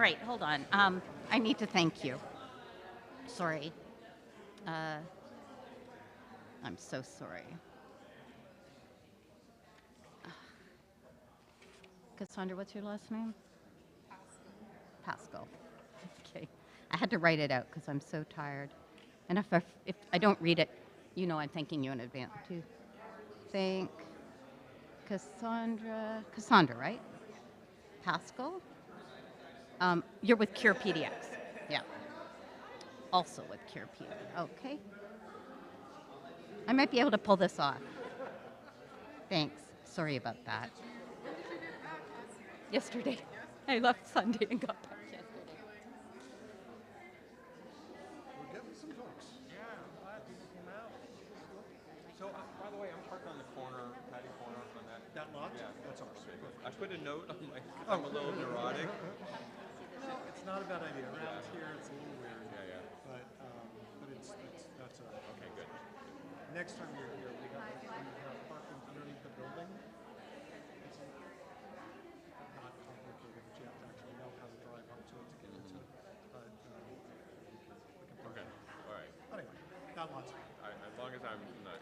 All right, hold on. I need to thank you. Sorry. I'm so sorry. Cassandra, what's your last name? Pascal. Okay. I had to write it out because I'm so tired. And if I don't read it, you know I'm thanking you in advance too. Thank Cassandra. Cassandra, right? Pascal? You're with Cure PDX. Yeah. Also with Cure PDX. Okay. I might be able to pull this off. Thanks. Sorry about that. Yesterday. I left Sunday and got back yesterday. We're getting some folks. Yeah, I'm glad people came out. So, by the way, I'm parked on the corner, patio corner on that. That lot? Yeah, That's ours. I put a note on my, I'm a little neurotic. No, it's not a bad idea. Around here, it's a little weird. Yeah, yeah. But that's Okay, good. next time you're here, we have parking underneath the building. It's not complicated, but you have to actually know how to drive up to it to get into it. But we can park Okay, there. all right. Anyway, that lot's fine. As long as I'm not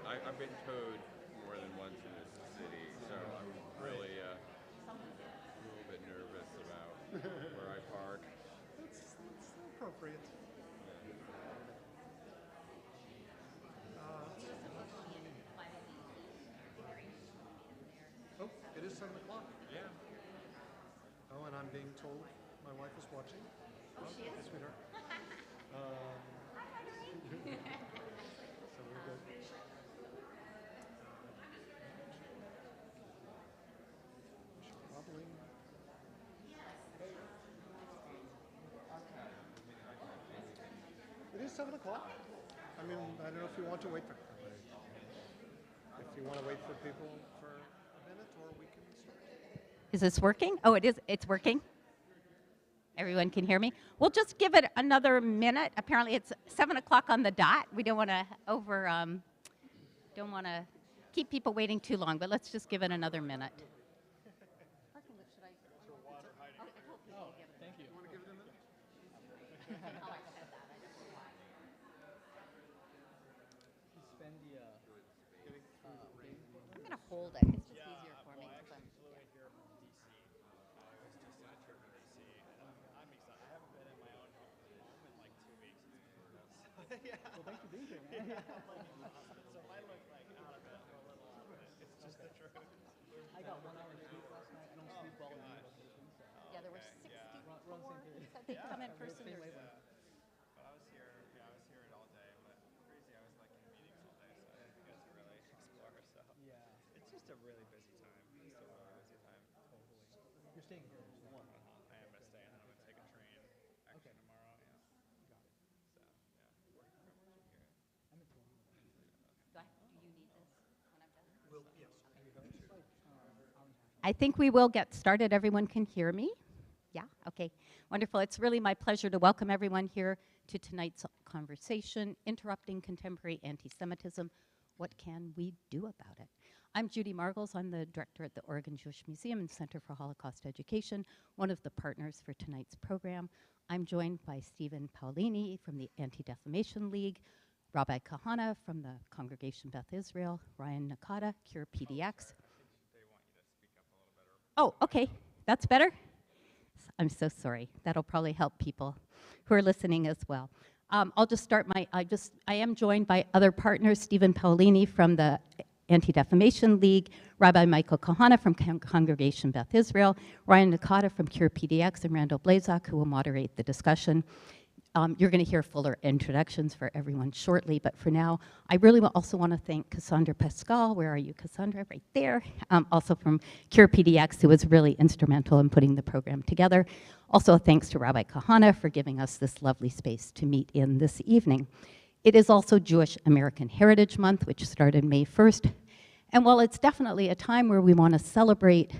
I've been towed more than once in this city, so I'm really a little bit nervous about where I park. That's appropriate. Oh, it is 7 o'clock. Yeah. Oh, and I'm being told my wife is watching. Oh, she is? Sweetheart. So we're good. We should probably... It is 7 o'clock. I mean, I don't know if you want to wait for... If you want to wait for people for a minute, or we can start. Is this working? Oh, it is. It's working. Everyone can hear me. We'll just give it another minute. Apparently, it's 7 o'clock on the dot. We don't want to don't want to keep people waiting too long. But let's just give it another minute. Thank you. You want to give it a minute? I'm going to hold it. It's just easier for me. I'm here from DC. I was just in a trip in DC. I'm excited. I haven't been in my own home in like 2 weeks. Yeah. Well, thanks for being here, man. So if I look like out of it or a little out of it, it's just the truth. I got 1 hour sleep last night. I don't sleep well in the location, so. Yeah, there were 60 We're on the same page. said they'd come in person. Same There's- wavelength. But I was here all day. But crazy, I was like in meetings all day, so I didn't get to really explore. So Yeah, it's just a really busy time. Just a really busy time. totally. You're staying here. So. I am gonna stay and then I'm gonna take a train actually tomorrow. Yeah. Got it. So yeah, working from here. I'm in Toronto. Do you need this when I'm done? Well, yes. I think we will get started. Everyone can hear me? Yeah? Okay. Wonderful. It's really my pleasure to welcome everyone here to tonight's conversation, Interrupting Contemporary Anti-Semitism. What can we do about it? I'm Judy Margles. I'm the director at the Oregon Jewish Museum and Center for Holocaust Education, one of the partners for tonight's program. I'm joined by Stephen Paolini from the Anti-Defamation League, Rabbi Kahana from the Congregation Beth Israel, Ryan Nakata, Cure PDX. They want you to speak up a little better. Oh, okay. That's better? I'm so sorry. That'll probably help people who are listening as well. I'll just start I am joined by other partners, Stephen Paolini from the Anti-Defamation League, Rabbi Michael Kahana from Congregation Beth Israel, Ryan Nakata from Cure PDX, and Randall Blazak, who will moderate the discussion. You're going to hear fuller introductions for everyone shortly, but for now, I really also want to thank Cassandra Pascal. Where are you, Cassandra? Right there. Also from Cure PDX, who was really instrumental in putting the program together. Also, thanks to Rabbi Kahana for giving us this lovely space to meet in this evening. It is also Jewish American Heritage Month, which started May 1st. And while it's definitely a time where we want to celebrate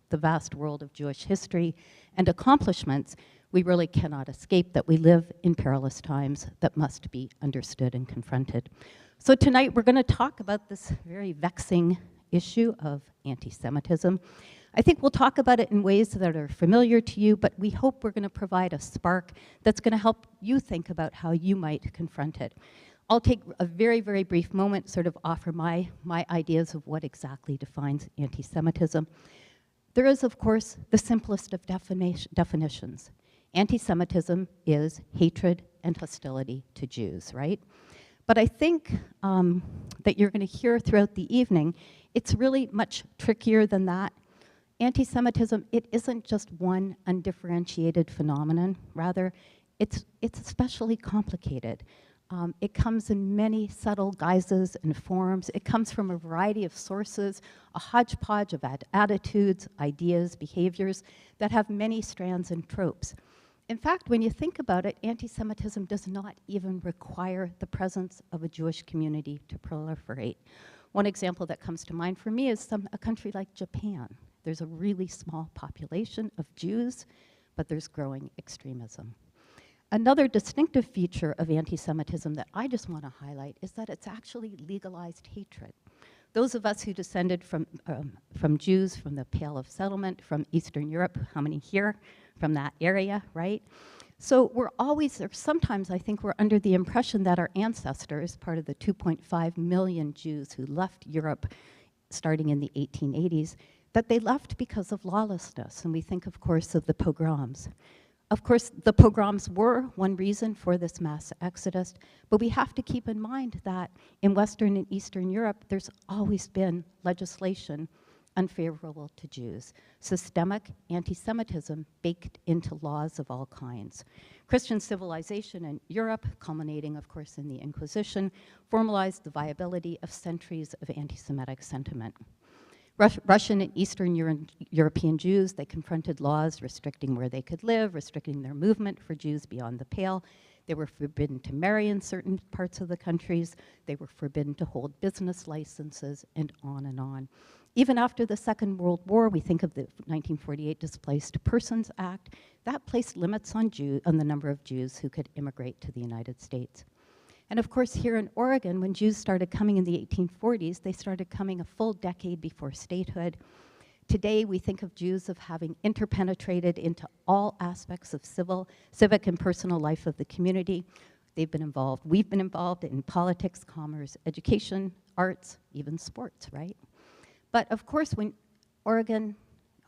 the vast world of Jewish history and accomplishments, we really cannot escape that we live in perilous times that must be understood and confronted. So tonight we're going to talk about this very vexing issue of anti-Semitism. I think we'll talk about it in ways that are familiar to you, but we hope we're going to provide a spark that's going to help you think about how you might confront it. I'll take a very, very brief moment, sort of offer my ideas of what exactly defines anti-Semitism. There is, of course, the simplest of definitions. Anti-Semitism is hatred and hostility to Jews, right? But I think that you're going to hear throughout the evening, it's really much trickier than that. Anti-Semitism, it isn't just one undifferentiated phenomenon. Rather, it's especially complicated. It comes in many subtle guises and forms. It comes from a variety of sources, a hodgepodge of attitudes, ideas, behaviors that have many strands and tropes. In fact, when you think about it, anti-Semitism does not even require the presence of a Jewish community to proliferate. One example that comes to mind for me is a country like Japan. There's a really small population of Jews, but there's growing extremism. Another distinctive feature of anti-Semitism that I just want to highlight is that it's actually legalized hatred. Those of us who descended from Jews from the Pale of Settlement, from Eastern Europe, how many here from that area, right? So we're always, or sometimes I think we're under the impression that our ancestors, part of the 2.5 million Jews who left Europe starting in the 1880s, that they left because of lawlessness. And we think, of course, of the pogroms. Of course, the pogroms were one reason for this mass exodus, but we have to keep in mind that in Western and Eastern Europe, there's always been legislation unfavorable to Jews. Systemic anti-Semitism baked into laws of all kinds. Christian civilization in Europe, culminating, of course, in the Inquisition, formalized the viability of centuries of anti-Semitic sentiment. Russian and Eastern European Jews, they confronted laws restricting where they could live, restricting their movement for Jews beyond the Pale. They were forbidden to marry in certain parts of the countries. They were forbidden to hold business licenses, and on and on. Even after the Second World War, we think of the 1948 Displaced Persons Act. That placed limits on the number of Jews who could immigrate to the United States. And of course, here in Oregon, when Jews started coming in the 1840s, they started coming a full decade before statehood. Today, we think of Jews of having interpenetrated into all aspects of civic and personal life of the community. We've been involved in politics, commerce, education, arts, even sports, right? But of course, when Oregon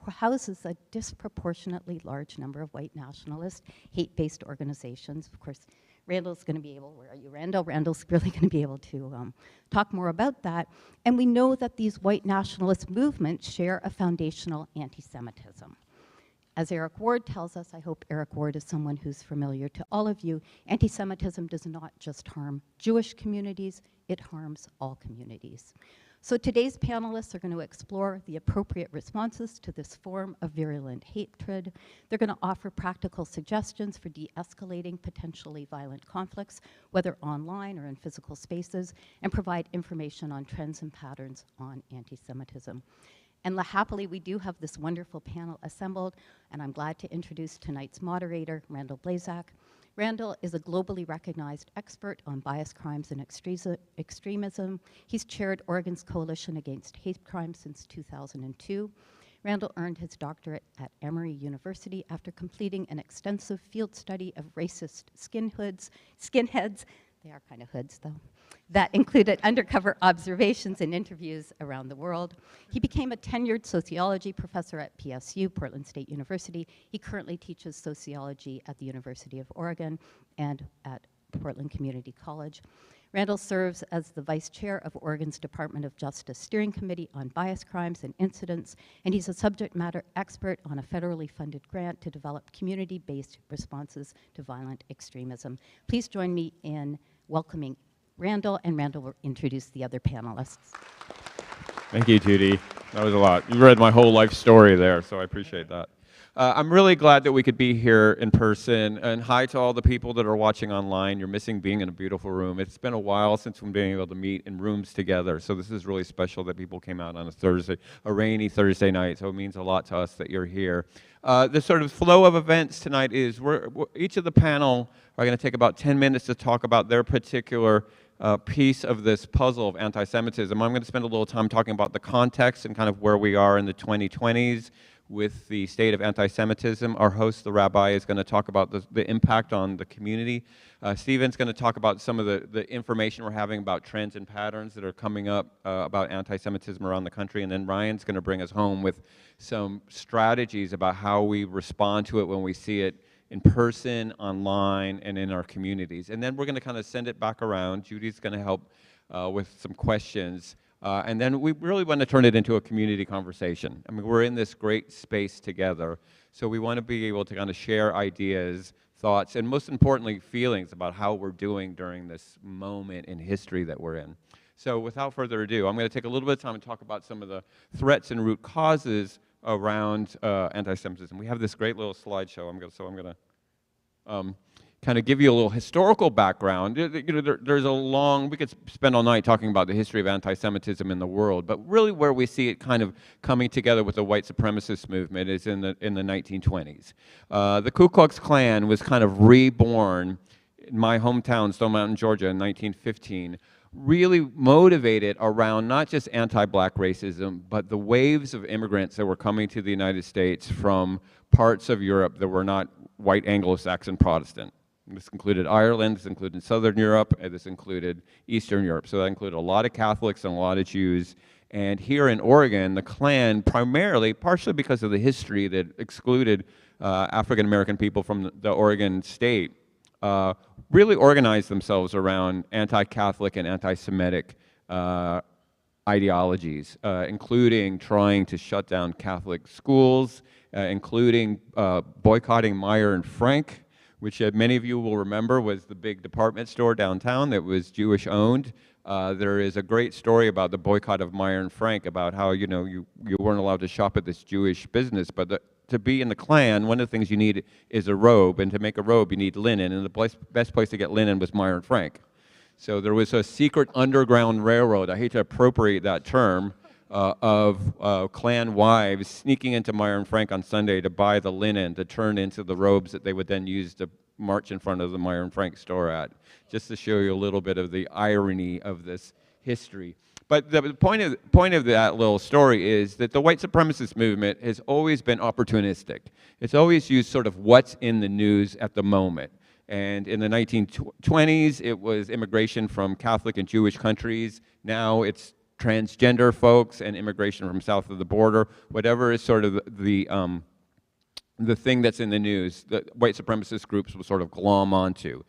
houses a disproportionately large number of white nationalist, hate-based organizations, of course, Randall's going to be able, where are you, Randall? Randall's really going to be able to talk more about that. And we know that these white nationalist movements share a foundational anti-Semitism. As Eric Ward tells us, I hope Eric Ward is someone who's familiar to all of you, anti-Semitism does not just harm Jewish communities, it harms all communities. So today's panelists are going to explore the appropriate responses to this form of virulent hatred. They're going to offer practical suggestions for de-escalating potentially violent conflicts, whether online or in physical spaces, and provide information on trends and patterns on anti-Semitism. And happily, we do have this wonderful panel assembled, and I'm glad to introduce tonight's moderator, Randall Blazak. Randall is a globally recognized expert on bias crimes and extremism. He's chaired Oregon's Coalition Against Hate Crimes since 2002. Randall earned his doctorate at Emory University after completing an extensive field study of racist skinheads, they are kind of hoods though, that included undercover observations and interviews around the world. He became a tenured sociology professor at PSU, Portland State University. He currently teaches sociology at the University of Oregon and at Portland Community College. Randall serves as the vice chair of Oregon's Department of Justice Steering Committee on Bias Crimes and Incidents, and he's a subject matter expert on a federally funded grant to develop community-based responses to violent extremism. Please join me in welcoming Randall, and Randall will introduce the other panelists. Thank you, Judy. That was a lot. You read my whole life story there, so I appreciate that. I'm really glad that we could be here in person, and hi to all the people that are watching online. You're missing being in a beautiful room. It's been a while since we've been able to meet in rooms together, so this is really special that people came out on a rainy Thursday night, so it means a lot to us that you're here. The sort of flow of events tonight is each of the panel are going to take about 10 minutes to talk about their particular piece of this puzzle of anti-Semitism. I'm going to spend a little time talking about the context and kind of where we are in the 2020s with the state of anti-Semitism. Our host, the rabbi, is going to talk about the impact on the community. Stephen's going to talk about some of the information we're having about trends and patterns that are coming up about anti-Semitism around the country. And then Ryan's going to bring us home with some strategies about how we respond to it when we see it in person, online, and in our communities. And then we're going to kind of send it back around. Judy's going to help with some questions. And then we really want to turn it into a community conversation. I mean, we're in this great space together, so we want to be able to kind of share ideas, thoughts, and most importantly, feelings about how we're doing during this moment in history that we're in. So without further ado, I'm going to take a little bit of time and talk about some of the threats and root causes around anti-Semitism. We have this great little slideshow, so I'm going to kind of give you a little historical background. There's a long, we could spend all night talking about the history of anti-Semitism in the world, but really where we see it kind of coming together with the white supremacist movement is in the 1920s. The Ku Klux Klan was kind of reborn in my hometown, Stone Mountain, Georgia, in 1915, really motivated around not just anti-black racism, but the waves of immigrants that were coming to the United States from parts of Europe that were not white Anglo-Saxon Protestant. This included Ireland, this included Southern Europe, and this included Eastern Europe. So that included a lot of Catholics and a lot of Jews. And here in Oregon, the Klan primarily, partially because of the history that excluded African American people from the Oregon state, really organized themselves around anti-Catholic and anti-Semitic ideologies, including trying to shut down Catholic schools, including boycotting Meyer and Frank, which many of you will remember was the big department store downtown that was Jewish owned. There is a great story about the boycott of Meyer and Frank, about how you weren't allowed to shop at this Jewish business, but to be in the Klan, one of the things you need is a robe, and to make a robe you need linen, and the best place to get linen was Meyer and Frank. So there was a secret underground railroad, I hate to appropriate that term, of Klan wives sneaking into Meyer and Frank on Sunday to buy the linen to turn into the robes that they would then use to march in front of the Meyer and Frank store at, just to show you a little bit of the irony of this history. But the point of that little story is that the white supremacist movement has always been opportunistic. It's always used sort of what's in the news at the moment. And in the 1920s, it was immigration from Catholic and Jewish countries. Now it's transgender folks and immigration from south of the border. Whatever is sort of the thing that's in the news, that white supremacist groups will sort of glom onto.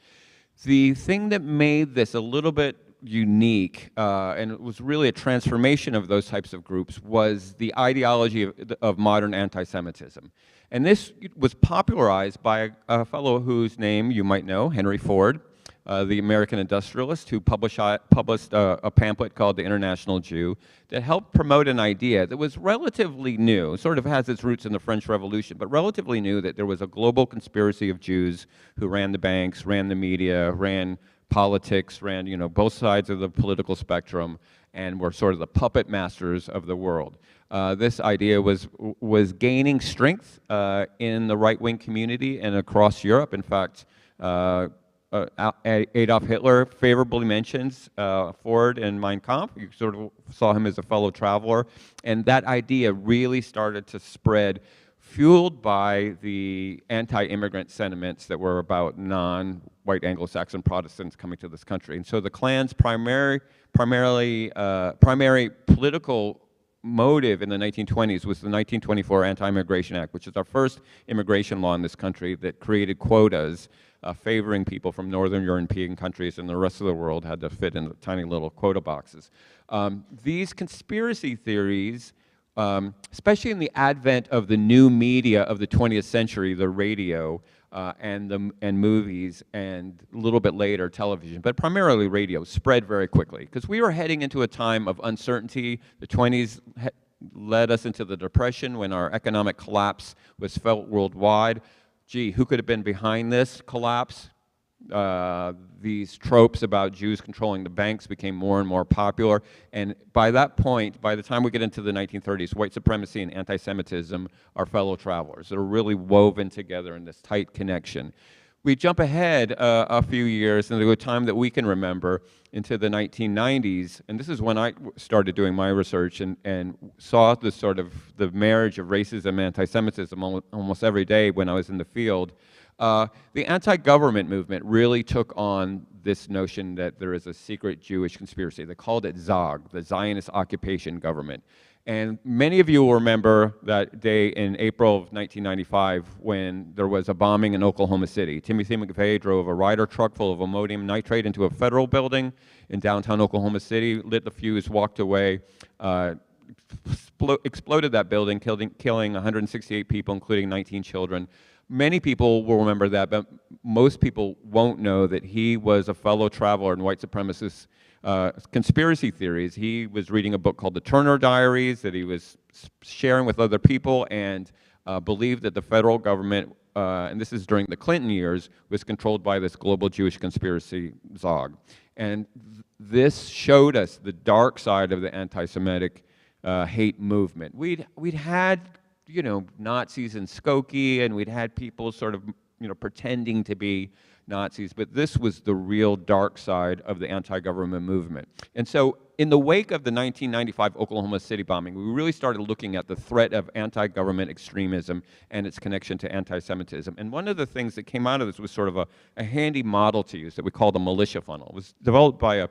The thing that made this a little bit unique, and it was really a transformation of those types of groups, was the ideology of modern anti-Semitism. And this was popularized by a fellow whose name you might know, Henry Ford, the American industrialist, who published a pamphlet called The International Jew that helped promote an idea that was relatively new, sort of has its roots in the French Revolution, but relatively new, that there was a global conspiracy of Jews who ran the banks, ran the media, ran politics, ran both sides of the political spectrum, and were sort of the puppet masters of the world. This idea was gaining strength in the right-wing community and across Europe. In fact, Adolf Hitler favorably mentions Ford in Mein Kampf. You sort of saw him as a fellow traveler. And that idea really started to spread, fueled by the anti-immigrant sentiments that were about non-white Anglo-Saxon Protestants coming to this country. And so the Klan's primary political motive in the 1920s was the 1924 Anti-Immigration Act, which is our first immigration law in this country that created quotas favoring people from northern European countries, and the rest of the world had to fit in the tiny little quota boxes. These conspiracy theories, especially in the advent of the new media of the 20th century, the radio and movies, and a little bit later television, but primarily radio, spread very quickly, because we were heading into a time of uncertainty. The 20s led us into the Depression, when our economic collapse was felt worldwide. Gee, who could have been behind this collapse? These tropes about Jews controlling the banks became more and more popular. And by that point, by the time we get into the 1930s, white supremacy and anti-Semitism are fellow travelers. They're really woven together in this tight connection. We jump ahead a few years into a time that we can remember into the 1990s, and this is when I started doing my research and saw the sort of the marriage of racism and anti-Semitism almost every day when I was in the field. The anti-government movement really took on this notion that there is a secret Jewish conspiracy. They called it ZOG, the Zionist Occupation Government. And many of you will remember that day in April of 1995 when there was a bombing in Oklahoma City. Timothy McVeigh drove a Ryder truck full of ammonium nitrate into a federal building in downtown Oklahoma City, lit the fuse, walked away, exploded that building, killing 168 people, including 19 children. Many people will remember that, but most people won't know that he was a fellow traveler in white supremacist conspiracy theories. He was reading a book called The Turner Diaries that he was sharing with other people, and believed that the federal government, and this is during the Clinton years, was controlled by this global Jewish conspiracy, ZOG. And this showed us the dark side of the anti-Semitic hate movement. We'd had, you know, Nazis in Skokie, and we'd had people sort of, you know, pretending to be Nazis, but this was the real dark side of the anti-government movement. And so in the wake of the 1995 Oklahoma City bombing, we really started looking at the threat of anti-government extremism and its connection to anti-Semitism. And one of the things that came out of this was sort of a handy model to use that we call the militia funnel. It was developed by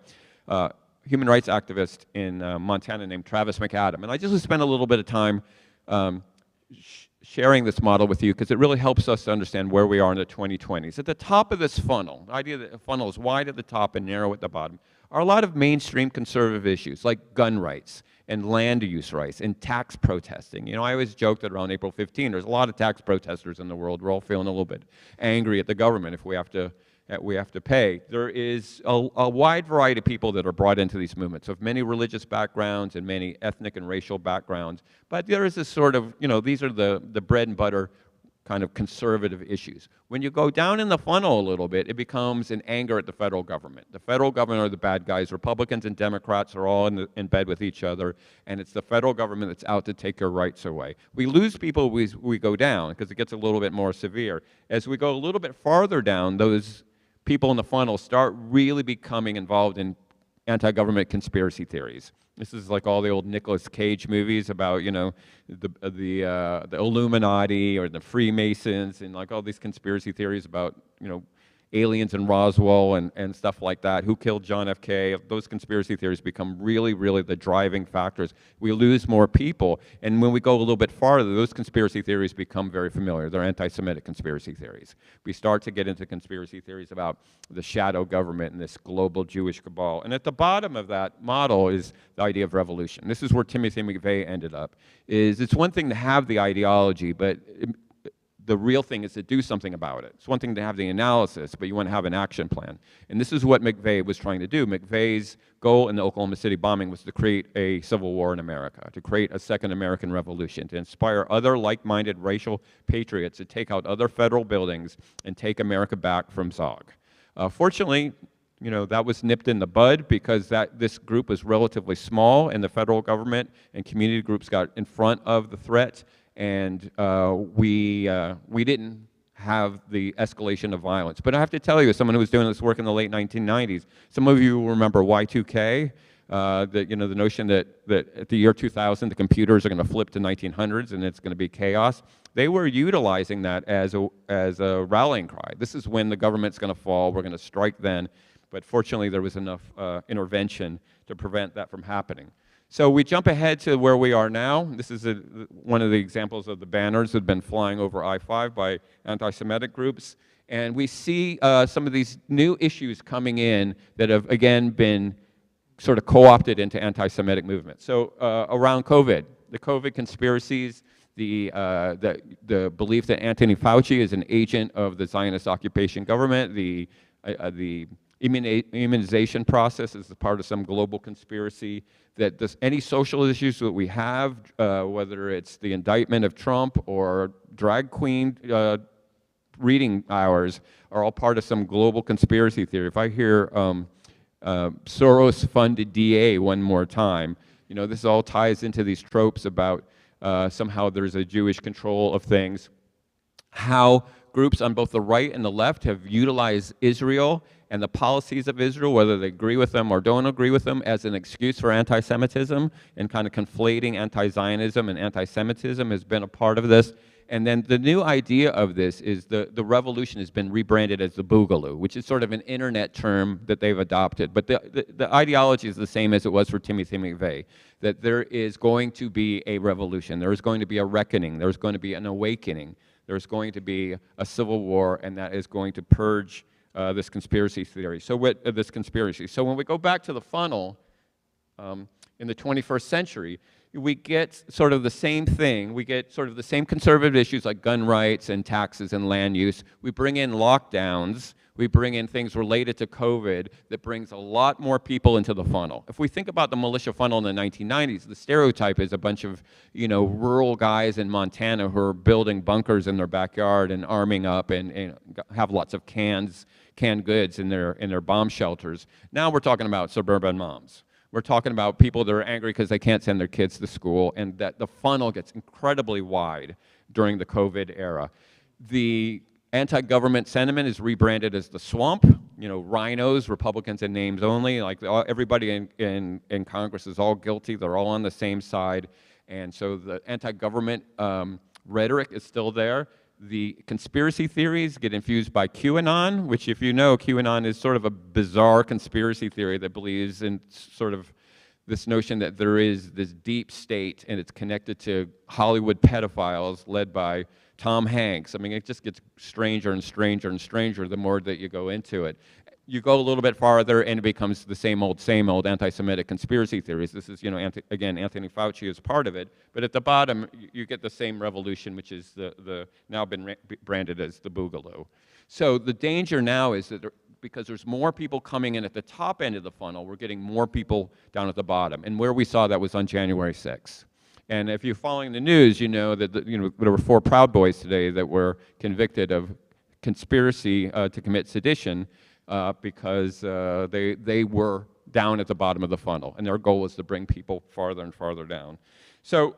a human rights activist in Montana named Travis McAdam. And I just spent a little bit of time sharing this model with you because it really helps us to understand where we are in the 2020s. At the top of this funnel, the idea that the funnel is wide at the top and narrow at the bottom, are a lot of mainstream conservative issues like gun rights and land use rights and tax protesting. You know, I always joke that around April 15, there's a lot of tax protesters in the world. We're all feeling a little bit angry at the government if we have to pay. There is a wide variety of people that are brought into these movements of many religious backgrounds and many ethnic and racial backgrounds. But there is this sort of, you know, these are the bread and butter kind of conservative issues. When you go down in the funnel a little bit, it becomes an anger at the federal government. The federal government are the bad guys. Republicans and Democrats are all in bed with each other, and it's the federal government that's out to take your rights away. We lose people as we go down because it gets a little bit more severe. As we go a little bit farther down, those people in the funnel start really becoming involved in anti-government conspiracy theories. This is like all the old Nicolas Cage movies about, you know, the Illuminati or the Freemasons and like all these conspiracy theories about, you know, aliens in Roswell and stuff like that. Who killed John F. K? Those conspiracy theories become really, really the driving factors. We lose more people, and when we go a little bit farther, those conspiracy theories become very familiar. They're anti-Semitic conspiracy theories. We start to get into conspiracy theories about the shadow government and this global Jewish cabal. And at the bottom of that model is the idea of revolution. This is where Timothy McVeigh ended up. It's one thing to have the ideology, but the real thing is to do something about it. It's one thing to have the analysis, but you want to have an action plan. And this is what McVeigh was trying to do. McVeigh's goal in the Oklahoma City bombing was to create a civil war in America, to create a second American Revolution, to inspire other like-minded racial patriots to take out other federal buildings and take America back from ZOG. Fortunately, you know, that was nipped in the bud because this group was relatively small, and the federal government and community groups got in front of the threat, and we didn't have the escalation of violence. But I have to tell you, as someone who was doing this work in the late 1990s, some of you will remember Y2K, the notion that at the year 2000 the computers are going to flip to 1900s and it's going to be chaos. They were utilizing that as a rallying cry. This is when the government's going to fall. We're going to strike then. But fortunately, there was enough intervention to prevent that from happening. So we jump ahead to where we are now. This is one of the examples of the banners that have been flying over I-5 by anti-Semitic groups. And we see some of these new issues coming in that have, again, been sort of co-opted into anti-Semitic movements. So around COVID, the COVID conspiracies, the belief that Anthony Fauci is an agent of the Zionist occupation government, the immunization process is a part of some global conspiracy, that any social issues that we have, whether it's the indictment of Trump or drag queen reading hours, are all part of some global conspiracy theory. If I hear Soros-funded DA one more time, you know, this all ties into these tropes about somehow there's a Jewish control of things. How groups on both the right and the left have utilized Israel and the policies of Israel, whether they agree with them or don't agree with them, as an excuse for anti-Semitism, and kind of conflating anti-Zionism and anti-Semitism has been a part of this. And then the new idea of this is the revolution has been rebranded as the Boogaloo, which is sort of an internet term that they've adopted. But the ideology is the same as it was for Timothy McVeigh, that there is going to be a revolution, there is going to be a reckoning, there's going to be an awakening, there's going to be a civil war, and that is going to purge this conspiracy theory. So this conspiracy. So when we go back to the funnel in the 21st century, we get sort of the same thing. We get sort of the same conservative issues like gun rights and taxes and land use. We bring in lockdowns. We bring in things related to COVID that brings a lot more people into the funnel. If we think about the militia funnel in the 1990s, the stereotype is a bunch of, rural guys in Montana who are building bunkers in their backyard and arming up and have lots of canned goods in their bomb shelters. Now we're talking about suburban moms. We're talking about people that are angry because they can't send their kids to school, and that the funnel gets incredibly wide during the COVID era. The anti-government sentiment is rebranded as the swamp. Rhinos, Republicans in names only, like everybody in Congress is all guilty. They're all on the same side. And so the anti-government rhetoric is still there. The conspiracy theories get infused by QAnon, which, if you know, QAnon is sort of a bizarre conspiracy theory that believes in sort of this notion that there is this deep state and it's connected to Hollywood pedophiles led by Tom Hanks. I mean, it just gets stranger and stranger and stranger the more that you go into it. You go a little bit farther and it becomes the same old anti-Semitic conspiracy theories. This is, again, Anthony Fauci is part of it. But at the bottom, you get the same revolution, which is the now been branded as the Boogaloo. So the danger now is that because there's more people coming in at the top end of the funnel, we're getting more people down at the bottom. And where we saw that was on January 6th. And if you're following the news, you know that there were 4 Proud Boys today that were convicted of conspiracy to commit sedition. Because they were down at the bottom of the funnel, and their goal was to bring people farther and farther down. So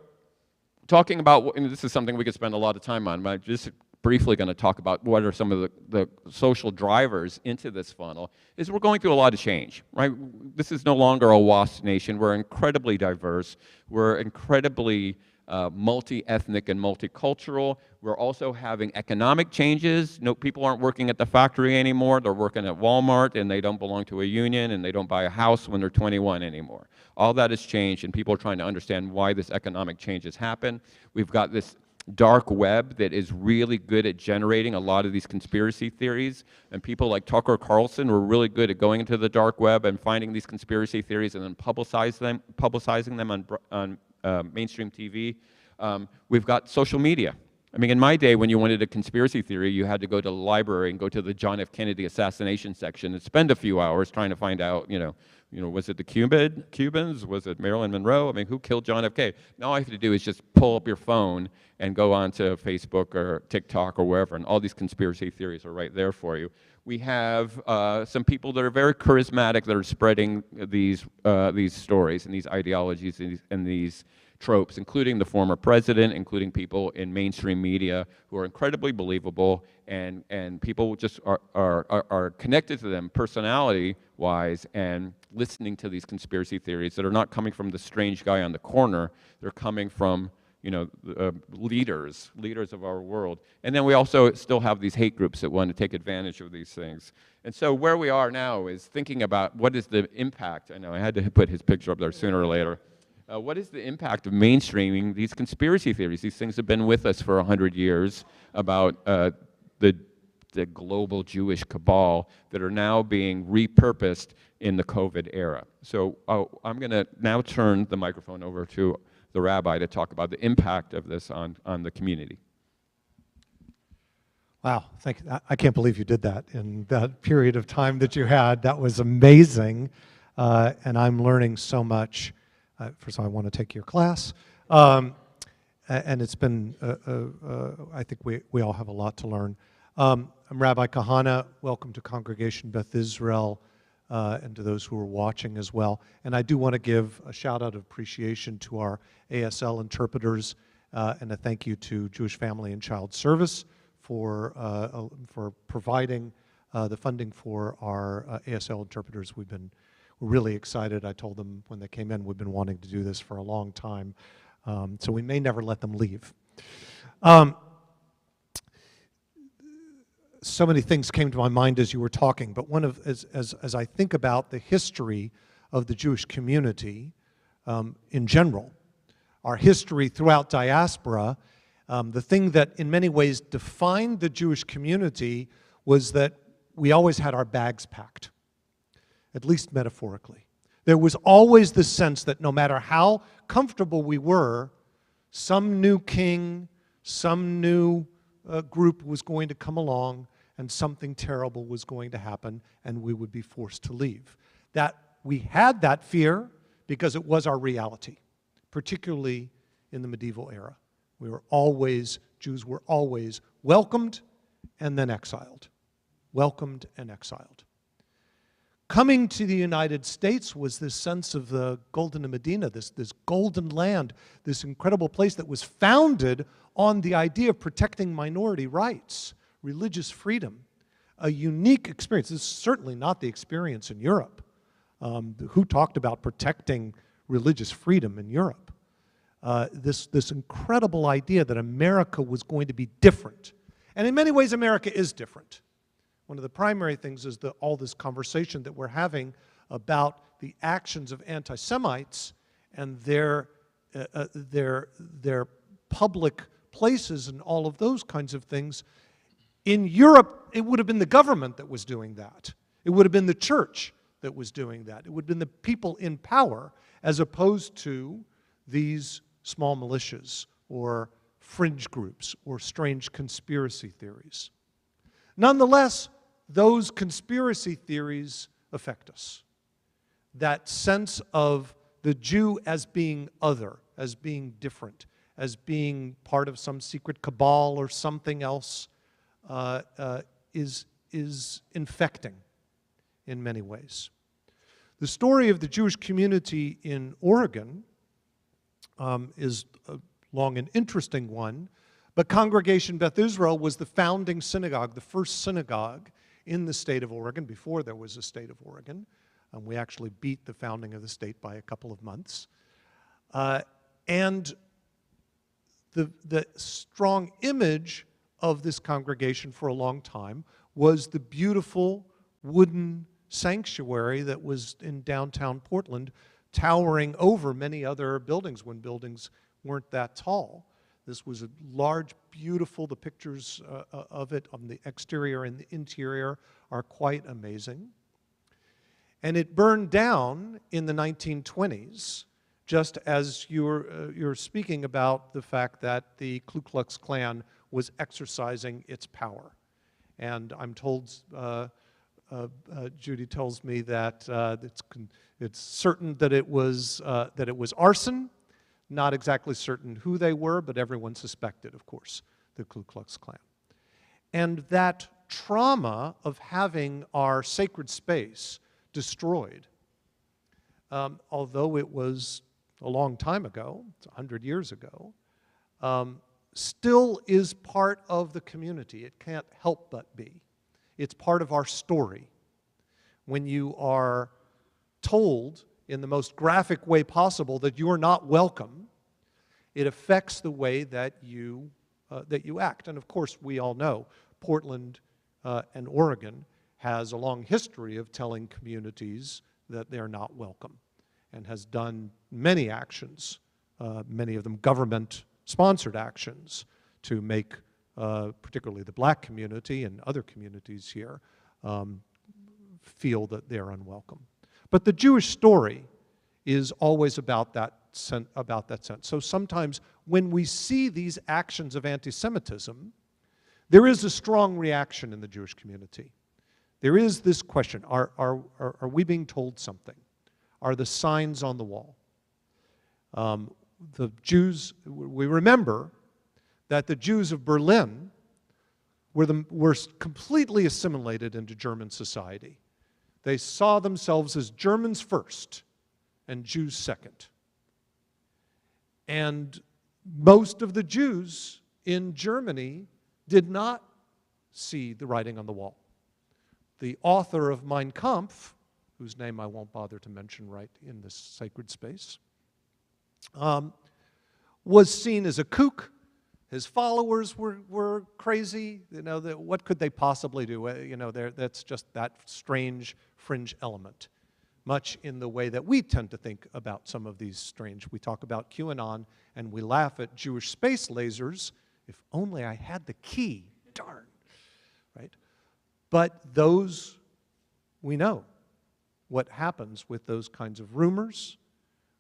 talking about, and this is something we could spend a lot of time on, but I'm just briefly going to talk about what are some of the social drivers into this funnel, is we're going through a lot of change, right? This is no longer a WASP nation. We're incredibly diverse. We're incredibly multi-ethnic and multicultural. We're also having economic changes. People aren't working at the factory anymore. They're working at Walmart, and they don't belong to a union, and they don't buy a house when they're 21 anymore. All that has changed, and people are trying to understand why this economic change has happened. We've got this dark web that is really good at generating a lot of these conspiracy theories, and people like Tucker Carlson were really good at going into the dark web and finding these conspiracy theories and then publicizing them on mainstream TV. We've got social media. I mean, in my day, when you wanted a conspiracy theory, you had to go to the library and go to the John F. Kennedy assassination section and spend a few hours trying to find out, was it the Cubans? Was it Marilyn Monroe? I mean, who killed John F. K? Now all you have to do is just pull up your phone and go onto Facebook or TikTok or wherever, and all these conspiracy theories are right there for you. We have some people that are very charismatic that are spreading these stories and these ideologies and these tropes, including the former president, including people in mainstream media who are incredibly believable, and people just are connected to them personality-wise and listening to these conspiracy theories that are not coming from the strange guy on the corner. They're coming from leaders of our world. And then we also still have these hate groups that want to take advantage of these things. And so where we are now is thinking about what is the impact. I know I had to put his picture up there sooner or later. What is the impact of mainstreaming these conspiracy theories? These things have been with us for 100 years about the global Jewish cabal that are now being repurposed in the COVID era. So I'm going to now turn the microphone over to the rabbi to talk about the impact of this on the community. Wow, thank you. I can't believe you did that in that period of time that you had. That was amazing, and I'm learning so much. First of all, I want to take your class, and it's been, I think we all have a lot to learn. I'm Rabbi Kahana. Welcome to Congregation Beth Israel, and to those who are watching as well. And I do want to give a shout out of appreciation to our ASL interpreters, and a thank you to Jewish Family and Child Service for providing the funding for our ASL interpreters. We're really excited. I told them when they came in, we've been wanting to do this for a long time, so we may never let them leave. So many things came to my mind as you were talking, but as I think about the history of the Jewish community in general, our history throughout diaspora, the thing that in many ways defined the Jewish community was that we always had our bags packed, at least metaphorically. There was always the sense that no matter how comfortable we were, some new king, some new group was going to come along and something terrible was going to happen and we would be forced to leave. That we had that fear because it was our reality, particularly in the medieval era. Jews were always welcomed and then exiled. Welcomed and exiled. Coming to the United States was this sense of the Golden Medina, this golden land, this incredible place that was founded on the idea of protecting minority rights, religious freedom, a unique experience. This is certainly not the experience in Europe. Who talked about protecting religious freedom in Europe? This incredible idea that America was going to be different. And in many ways, America is different. One of the primary things is all this conversation that we're having about the actions of anti-Semites and their public places and all of those kinds of things. In Europe, it would have been the government that was doing that. It would have been the church that was doing that. It would have been the people in power as opposed to these small militias or fringe groups or strange conspiracy theories. Nonetheless, those conspiracy theories affect us. That sense of the Jew as being other, as being different, as being part of some secret cabal or something else is infecting in many ways. The story of the Jewish community in Oregon is a long and interesting one, but Congregation Beth Israel was the founding synagogue, the first synagogue in the state of Oregon before there was a state of Oregon. We actually beat the founding of the state by a couple of months. And the strong image of this congregation for a long time was the beautiful wooden sanctuary that was in downtown Portland, towering over many other buildings when buildings weren't that tall. This was a large, beautiful, the pictures of it on the exterior and the interior are quite amazing. And it burned down in the 1920s, just as you're speaking about the fact that the Ku Klux Klan was exercising its power. And I'm told, Judy tells me that it's certain that it was arson. Not exactly certain who they were, but everyone suspected, of course, the Ku Klux Klan. And that trauma of having our sacred space destroyed, although it was a long time ago, it's 100 years ago, still is part of the community. It can't help but be. It's part of our story. When you are told in the most graphic way possible that you are not welcome, it affects the way that you act. And of course, we all know Portland and Oregon has a long history of telling communities that they're not welcome and has done many actions, many of them government-sponsored actions, to make particularly the black community and other communities here feel that they're unwelcome. But the Jewish story is always about that sense. So sometimes when we see these actions of anti-Semitism, there is a strong reaction in the Jewish community. There is this question, are we being told something? Are the signs on the wall? The Jews, we remember that the Jews of Berlin were completely assimilated into German society. They saw themselves as Germans first and Jews second. And most of the Jews in Germany did not see the writing on the wall. The author of Mein Kampf, whose name I won't bother to mention right in this sacred space, was seen as a kook. His followers were crazy. You know, what could they possibly do? You know, that's just that strange fringe element, much in the way that we tend to think about some of these strange. We talk about QAnon and we laugh at Jewish space lasers. If only I had the key, darn, right? But those, we know what happens with those kinds of rumors.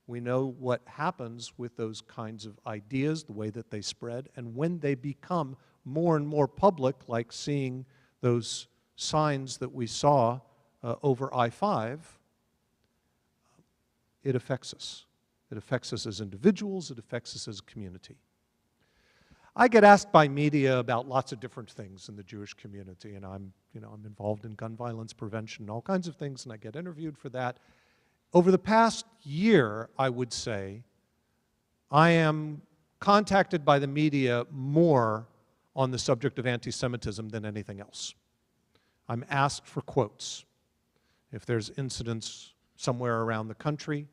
We know what happens with those kinds of ideas, the way that they spread, and when they become more and more public, like seeing those signs that we saw over I-5, it affects us. It affects us as individuals, it affects us as a community. I get asked by media about lots of different things in the Jewish community, and I'm involved in gun violence prevention and all kinds of things, and I get interviewed for that. Over the past year, I would say, I am contacted by the media more on the subject of anti-Semitism than anything else. I'm asked for quotes. If there's incidents somewhere around the country,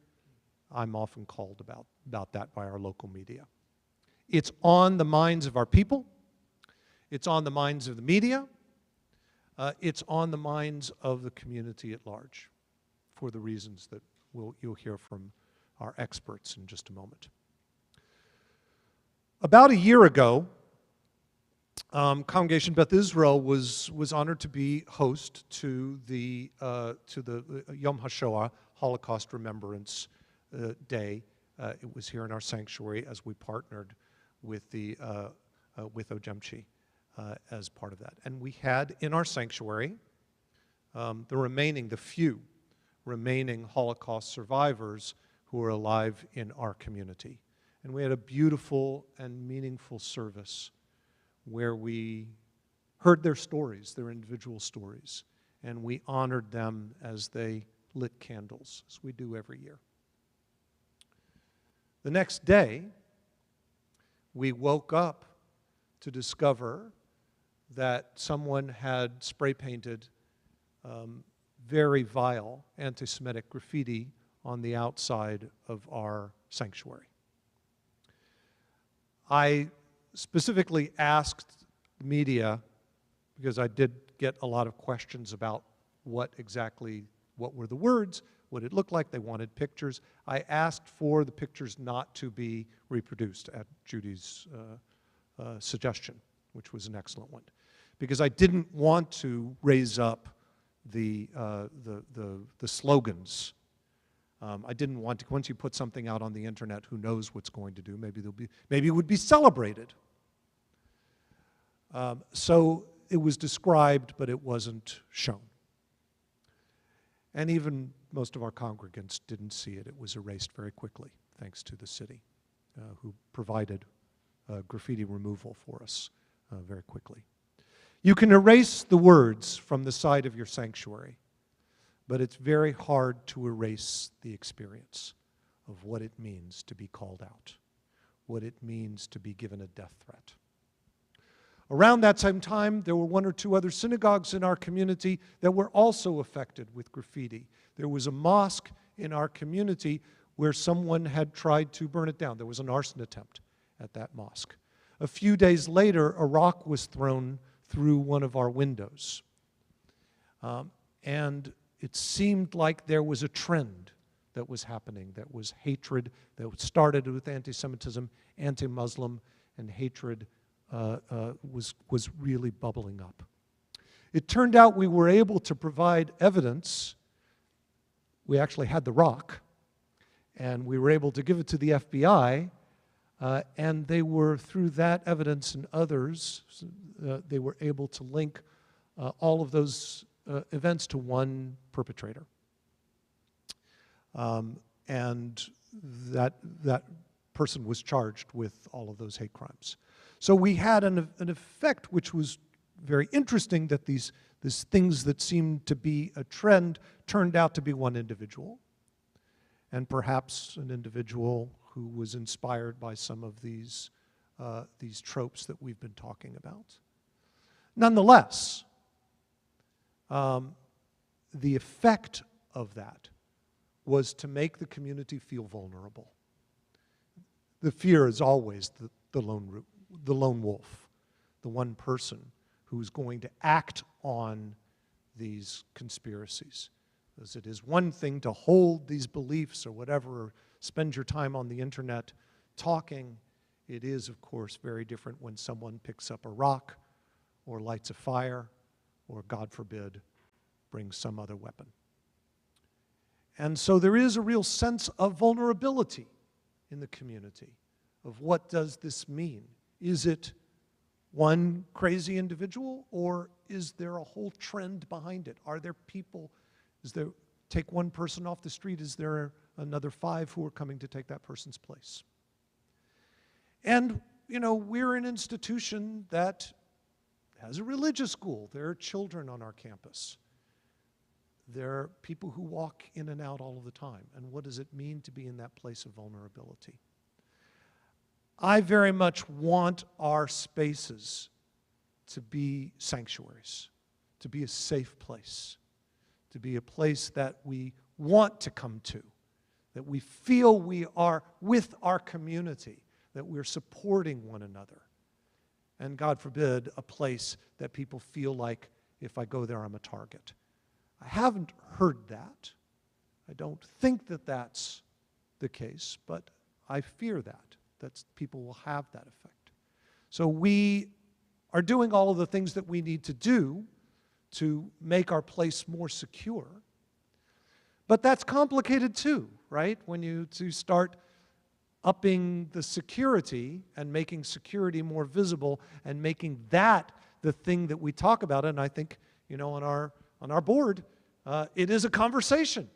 I'm often called about that by our local media. It's on the minds of our people. It's on the minds of the media. It's on the minds of the community at large, for the reasons that you'll hear from our experts in just a moment. About a year ago, Congregation Beth Israel was honored to be host to the Yom HaShoah, Holocaust Remembrance Day. It was here in our sanctuary as we partnered with OJMCHE as part of that. And we had in our sanctuary the few remaining Holocaust survivors who are alive in our community. And we had a beautiful and meaningful service where we heard their stories, their individual stories, and we honored them as they lit candles, as we do every year. The next day, we woke up to discover that someone had spray painted very vile anti-Semitic graffiti on the outside of our sanctuary. I specifically asked the media, because I did get a lot of questions about what were the words, what it looked like. They wanted pictures. I asked for the pictures not to be reproduced at Judy's suggestion, which was an excellent one, because I didn't want to raise up the slogans. I didn't want to. Once you put something out on the internet, who knows what's going to do? Maybe it would be celebrated. So it was described, but it wasn't shown. And even most of our congregants didn't see it. It was erased very quickly, thanks to the city, who provided graffiti removal for us very quickly. You can erase the words from the side of your sanctuary, but it's very hard to erase the experience of what it means to be called out, what it means to be given a death threat. Around that same time, there were one or two other synagogues in our community that were also affected with graffiti. There was a mosque in our community where someone had tried to burn it down. There was an arson attempt at that mosque. A few days later, a rock was thrown through one of our windows. And it seemed like there was a trend that was happening, that was hatred, that started with anti-Semitism, anti-Muslim, and hatred was really bubbling up. It turned out we were able to provide evidence. We actually had the rock, and we were able to give it to the FBI, and they were, through that evidence and others, they were able to link all of those events to one perpetrator. And that person was charged with all of those hate crimes. So we had an effect which was very interesting, that these things that seemed to be a trend turned out to be one individual, and perhaps an individual who was inspired by some of these tropes that we've been talking about. Nonetheless, the effect of that was to make the community feel vulnerable. The fear is always the lone wolf, the one person who's going to act on these conspiracies. Because it is one thing to hold these beliefs or whatever, or spend your time on the internet talking. It is, of course, very different when someone picks up a rock or lights a fire or, God forbid, brings some other weapon. And so there is a real sense of vulnerability in the community of what does this mean? Is it one crazy individual, or is there a whole trend behind it? Are there people, take one person off the street, is there another 5 who are coming to take that person's place? And, you know, we're an institution that has a religious school. There are children on our campus. There are people who walk in and out all of the time. And what does it mean to be in that place of vulnerability? I very much want our spaces to be sanctuaries, to be a safe place, to be a place that we want to come to, that we feel we are with our community, that we're supporting one another. And God forbid, a place that people feel like, if I go there, I'm a target. I haven't heard that. I don't think that that's the case, but I fear that people will have that effect. So we are doing all of the things that we need to do to make our place more secure. But that's complicated too, right? When you start upping the security and making security more visible and making that the thing that we talk about. And I think, you know, on our board, it is a conversation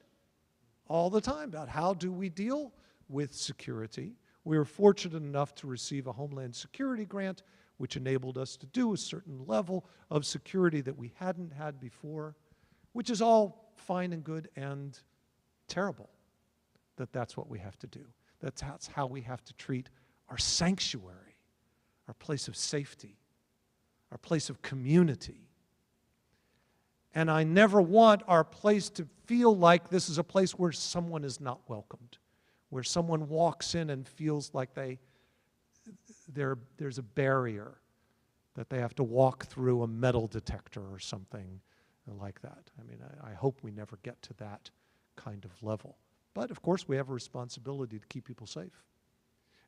all the time about how do we deal with security. We were fortunate enough to receive a Homeland Security grant, which enabled us to do a certain level of security that we hadn't had before, which is all fine and good and terrible that that's what we have to do. That's how we have to treat our sanctuary, our place of safety, our place of community. And I never want our place to feel like this is a place where someone is not welcomed, where someone walks in and feels like there's a barrier, that they have to walk through a metal detector or something like that. I mean, I hope we never get to that kind of level. But of course, we have a responsibility to keep people safe.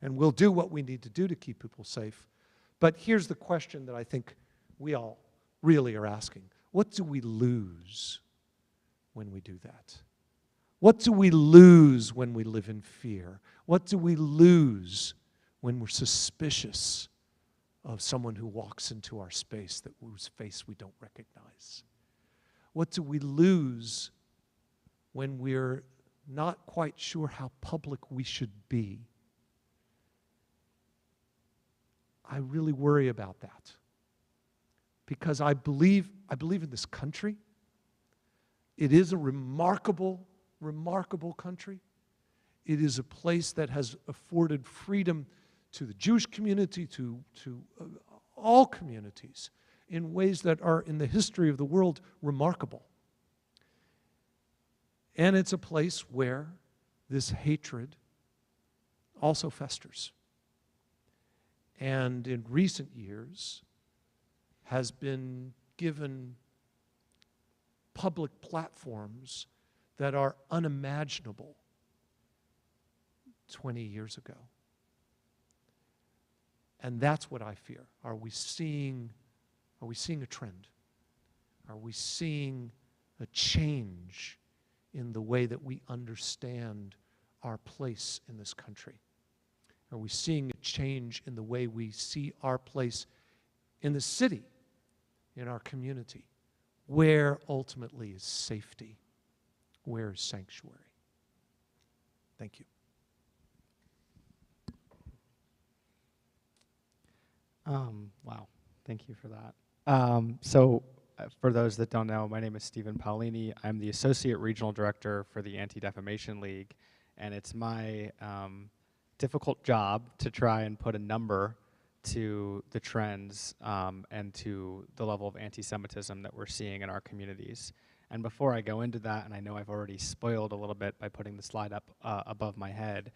And we'll do what we need to do to keep people safe. But here's the question that I think we all really are asking. What do we lose when we do that? What do we lose when we live in fear? What do we lose when we're suspicious of someone who walks into our space whose face we don't recognize? What do we lose when we're not quite sure how public we should be? I really worry about that, because I believe in this country. It is a remarkable country. It is a place that has afforded freedom to the Jewish community, to all communities, in ways that are, in the history of the world, remarkable. And it's a place where this hatred also festers. And in recent years has been given public platforms that are unimaginable 20 years ago. And that's what I fear. Are we seeing a trend? Are we seeing a change in the way that we understand our place in this country? Are we seeing a change in the way we see our place in the city, in our community? Where ultimately is safety? Where is sanctuary? Thank you. Wow, thank you for that. For those that don't know, my name is Stephen Paolini. I'm the Associate Regional Director for the Anti-Defamation League, and it's my difficult job to try and put a number to the trends and to the level of anti-Semitism that we're seeing in our communities. And before I go into that, and I know I've already spoiled a little bit by putting the slide up above my head,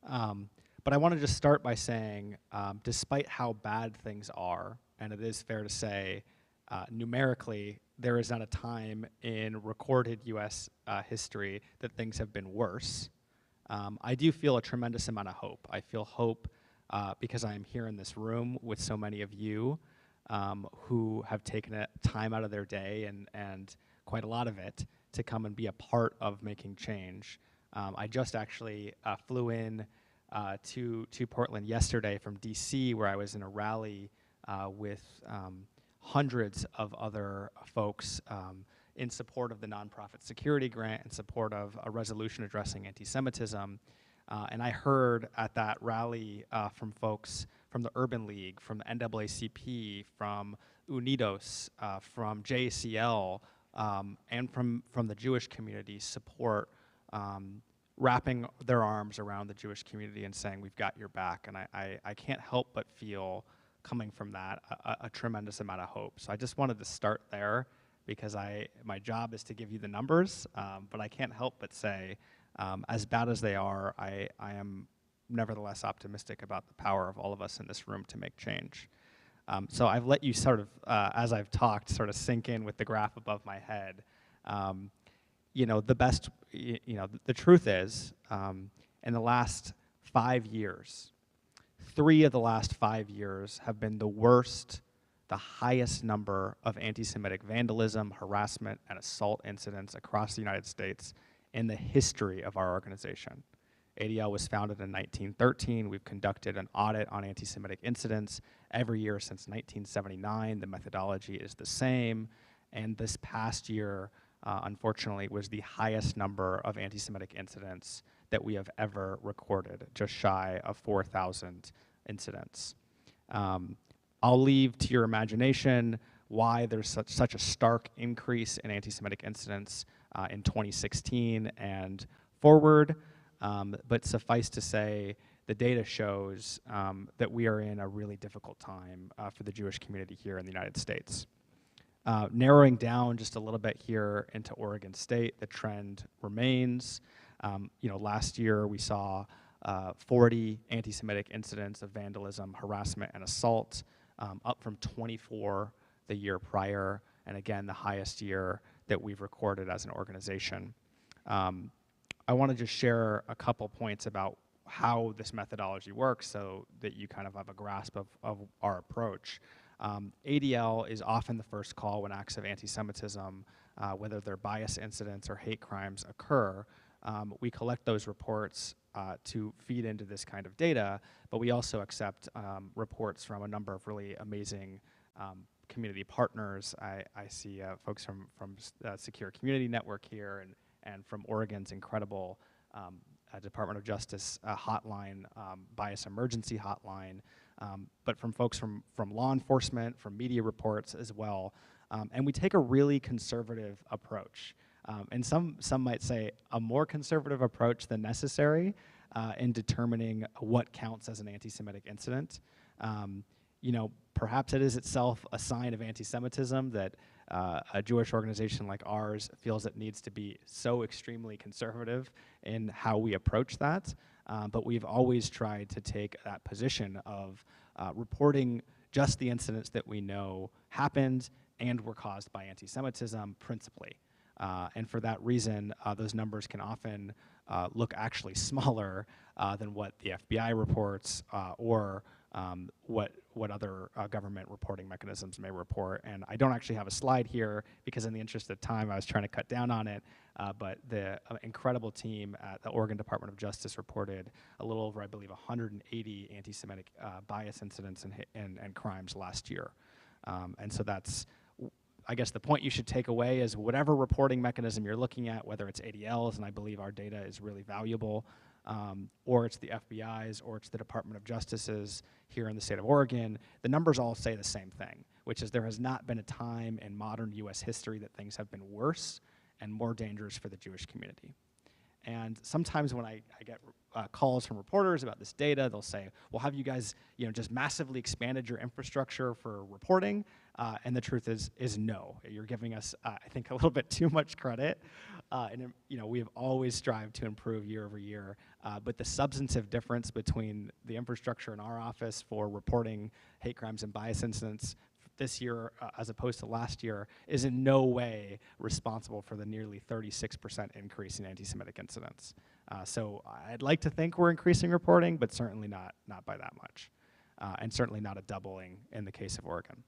but I want to just start by saying, despite how bad things are, and it is fair to say, numerically, there is not a time in recorded US history that things have been worse. I do feel a tremendous amount of hope. I feel hope because I am here in this room with so many of you who have taken time out of their day and quite a lot of it to come and be a part of making change. I just actually flew in to Portland yesterday from DC, where I was in a rally with hundreds of other folks in support of the nonprofit security grant, in support of a resolution addressing anti-Semitism. And I heard at that rally from folks from the Urban League, from the NAACP, from Unidos, from JCL, and from the Jewish community support, wrapping their arms around the Jewish community and saying, we've got your back. And I can't help but feel, coming from that, a tremendous amount of hope. So I just wanted to start there because my job is to give you the numbers, but I can't help but say, as bad as they are, I am nevertheless optimistic about the power of all of us in this room to make change. So I've let you sort of, as I've talked, sort of sink in with the graph above my head. The truth is, in the last 5 years, 3 of the last 5 years have been the worst, the highest number of anti-Semitic vandalism, harassment, and assault incidents across the United States in the history of our organization. ADL was founded in 1913. We've conducted an audit on anti-Semitic incidents every year since 1979. The methodology is the same. And this past year, unfortunately, was the highest number of anti-Semitic incidents that we have ever recorded, just shy of 4,000 incidents. I'll leave to your imagination why there's such a stark increase in anti-Semitic incidents in 2016 and forward. But suffice to say, the data shows that we are in a really difficult time for the Jewish community here in the United States. Narrowing down just a little bit here into Oregon State, the trend remains. Last year we saw 40 anti-Semitic incidents of vandalism, harassment, and assault, up from 24 the year prior, and again, the highest year that we've recorded as an organization. I want to just share a couple points about how this methodology works so that you kind of have a grasp of our approach. ADL is often the first call when acts of anti-Semitism, whether they're bias incidents or hate crimes occur. We collect those reports to feed into this kind of data, but we also accept reports from a number of really amazing community partners. I see folks from Secure Community Network here and from Oregon's incredible Department of Justice hotline, bias emergency hotline, but from folks from law enforcement, from media reports as well. And we take a really conservative approach. And some might say a more conservative approach than necessary in determining what counts as an anti-Semitic incident. Perhaps it is itself a sign of anti-Semitism that a Jewish organization like ours feels it needs to be so extremely conservative in how we approach that. But we've always tried to take that position of reporting just the incidents that we know happened and were caused by anti-Semitism principally. And for that reason, those numbers can often look actually smaller than what the FBI reports or what other government reporting mechanisms may report. And I don't actually have a slide here because in the interest of time, I was trying to cut down on it. But the incredible team at the Oregon Department of Justice reported a little over, I believe, 180 anti-Semitic bias incidents and crimes last year. And so that's, I guess the point you should take away is whatever reporting mechanism you're looking at, whether it's ADL's, and I believe our data is really valuable, or it's the FBI's, or it's the Department of Justice's here in the state of Oregon, the numbers all say the same thing, which is there has not been a time in modern US history that things have been worse and more dangerous for the Jewish community. And sometimes when I get calls from reporters about this data, they'll say, well, have you guys just massively expanded your infrastructure for reporting? And the truth is no. You're giving us, I think, a little bit too much credit. And we have always strived to improve year over year. But the substantive difference between the infrastructure in our office for reporting hate crimes and bias incidents this year as opposed to last year is in no way responsible for the nearly 36% increase in anti-Semitic incidents. So I'd like to think we're increasing reporting, but certainly not by that much, and certainly not a doubling in the case of Oregon.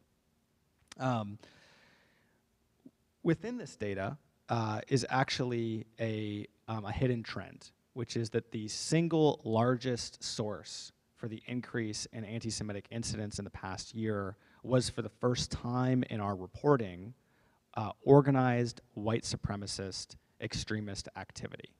Within this data is actually a hidden trend, which is that the single largest source for the increase in anti-Semitic incidents in the past year was, for the first time in our reporting, organized white supremacist extremist activity.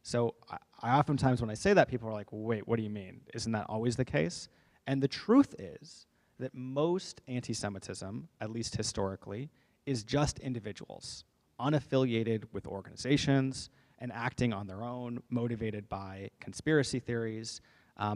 So I oftentimes, when I say that, people are like, wait, what do you mean? Isn't that always the case? And the truth is that most anti-Semitism, at least historically, is just individuals, unaffiliated with organizations and acting on their own, motivated by conspiracy theories.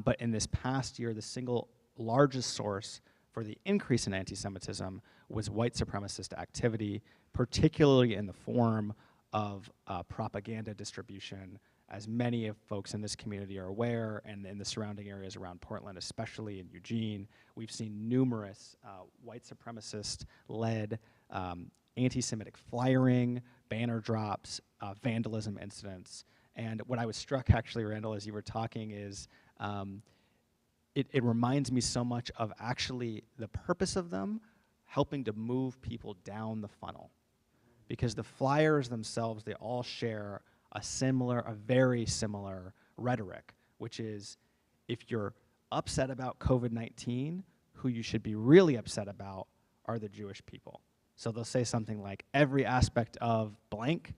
But in this past year, the single largest source for the increase in anti-Semitism was white supremacist activity, particularly in the form of propaganda distribution. As many of folks in this community are aware, and in the surrounding areas around Portland, especially in Eugene, we've seen numerous white supremacist-led anti-Semitic flyering, banner drops, vandalism incidents. And what I was struck, actually, Randall, as you were talking, is it reminds me so much of actually the purpose of them helping to move people down the funnel. Because the flyers themselves, they all share a very similar rhetoric, which is, if you're upset about COVID-19, who you should be really upset about are the Jewish people. So they'll say something like, every aspect of blank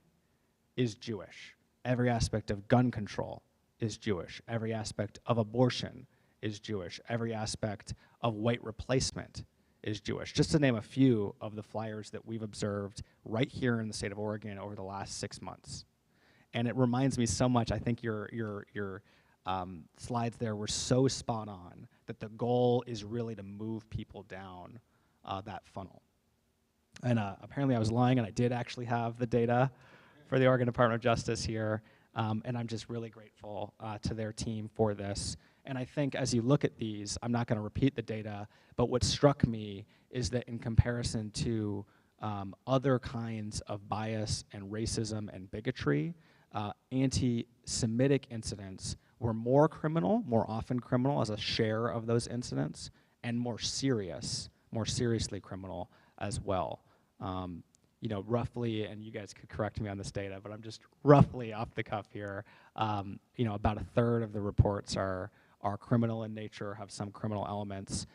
is Jewish. Every aspect of gun control is Jewish. Every aspect of abortion is Jewish. Every aspect of white replacement is Jewish. Just to name a few of the flyers that we've observed right here in the state of Oregon over the last 6 months. And it reminds me so much, I think your slides there were so spot on, that the goal is really to move people down that funnel. And apparently I was lying, and I did actually have the data for the Oregon Department of Justice here, and I'm just really grateful to their team for this. And I think as you look at these, I'm not going to repeat the data, but what struck me is that in comparison to other kinds of bias and racism and bigotry, anti-Semitic incidents were more often criminal as a share of those incidents, and more seriously criminal as well. Roughly, and you guys could correct me on this data, but I'm just roughly off the cuff here, about a third of the reports are criminal in nature, have some criminal elements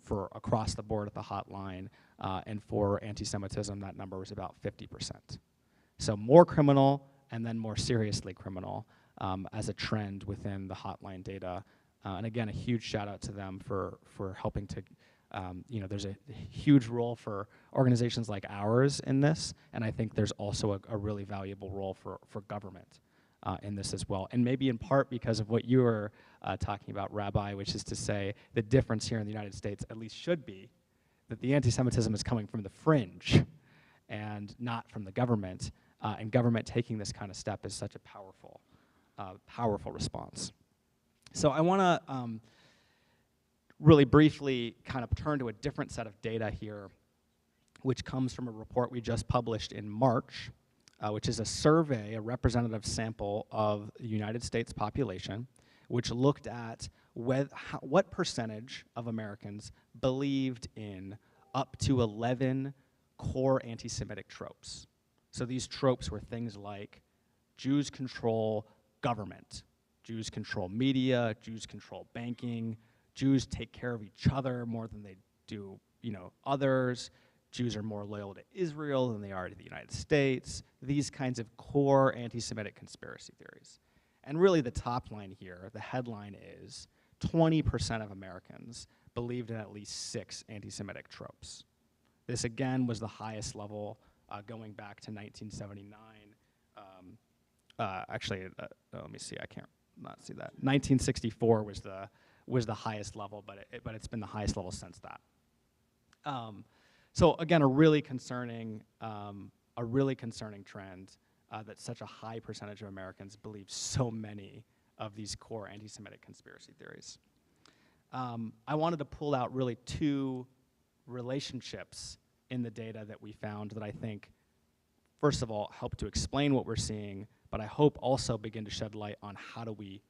for across the board at the hotline, and for anti-Semitism, that number was about 50%. So more criminal, and then more seriously criminal as a trend within the hotline data. And again, a huge shout out to them for helping to, there's a huge role for organizations like ours in this, and I think there's also a really valuable role for government in this as well. And maybe in part because of what you were talking about, Rabbi, which is to say the difference here in the United States at least should be that the anti-Semitism is coming from the fringe and not from the government. And government taking this kind of step is such a powerful response. So I want to really briefly kind of turn to a different set of data here, which comes from a report we just published in March, which is a survey, a representative sample of the United States population, which looked at what percentage of Americans believed in up to 11 core anti-Semitic tropes. So these tropes were things like Jews control government, Jews control media, Jews control banking, Jews take care of each other more than they do, others, Jews are more loyal to Israel than they are to the United States, these kinds of core anti-Semitic conspiracy theories. And really the top line here, the headline is 20% of Americans believed in at least 6 anti-Semitic tropes. This again was the highest level going back to 1979 let me see. I can't not see that. 1964 was the highest level, but it's been the highest level since that. So again, a really concerning trend that such a high percentage of Americans believe so many of these core anti-Semitic conspiracy theories. I wanted to pull out really two relationships in the data that we found that I think, first of all, help to explain what we're seeing, but I hope also begin to shed light on how do we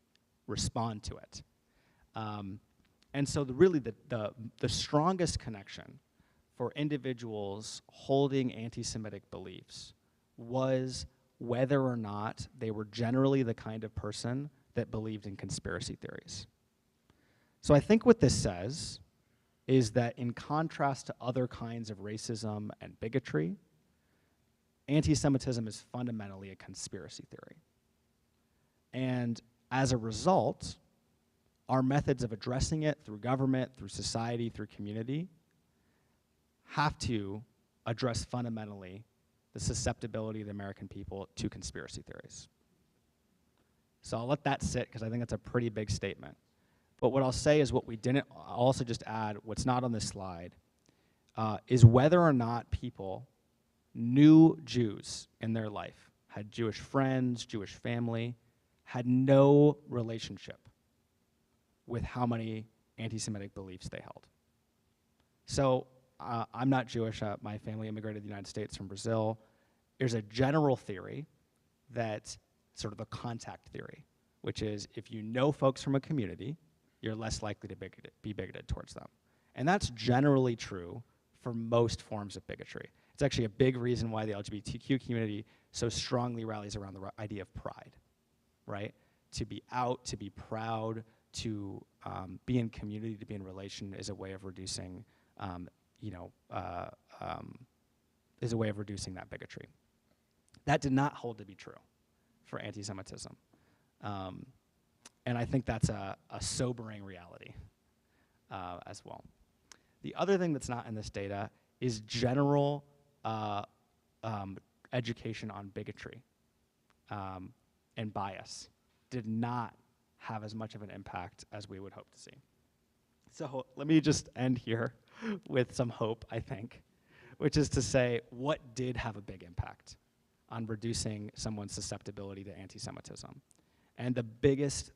respond to it. And so the strongest connection for individuals holding anti-Semitic beliefs was whether or not they were generally the kind of person that believed in conspiracy theories. So I think what this says is that in contrast to other kinds of racism and bigotry, anti-Semitism is fundamentally a conspiracy theory. And as a result, our methods of addressing it through government, through society, through community, have to address fundamentally the susceptibility of the American people to conspiracy theories. So I'll let that sit because I think that's a pretty big statement. But what I'll say is what we didn't, I'll also just add what's not on this slide, is whether or not people knew Jews in their life, had Jewish friends, Jewish family, had no relationship with how many anti-Semitic beliefs they held. So I'm not Jewish. My family immigrated to the United States from Brazil. There's a general theory that's sort of a contact theory, which is if you know folks from a community, you're less likely to be bigoted towards them. And that's generally true for most forms of bigotry. It's actually a big reason why the LGBTQ community so strongly rallies around the idea of pride, right? To be out, to be proud, to be in community, to be in relation is a way of reducing, is a way of reducing that bigotry. That did not hold to be true for anti-Semitism. And I think that's a sobering reality as well. The other thing that's not in this data is general education on bigotry and bias did not have as much of an impact as we would hope to see. So let me just end here with some hope, I think, which is to say what did have a big impact on reducing someone's susceptibility to anti-Semitism. And the biggest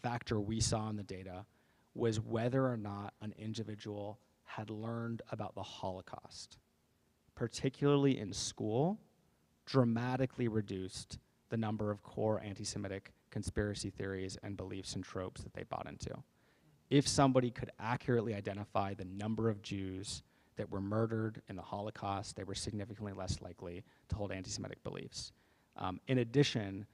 factor we saw in the data was whether or not an individual had learned about the Holocaust, particularly in school, dramatically reduced the number of core anti-Semitic conspiracy theories and beliefs and tropes that they bought into. If somebody could accurately identify the number of Jews that were murdered in the Holocaust, they were significantly less likely to hold anti-Semitic beliefs. In addition,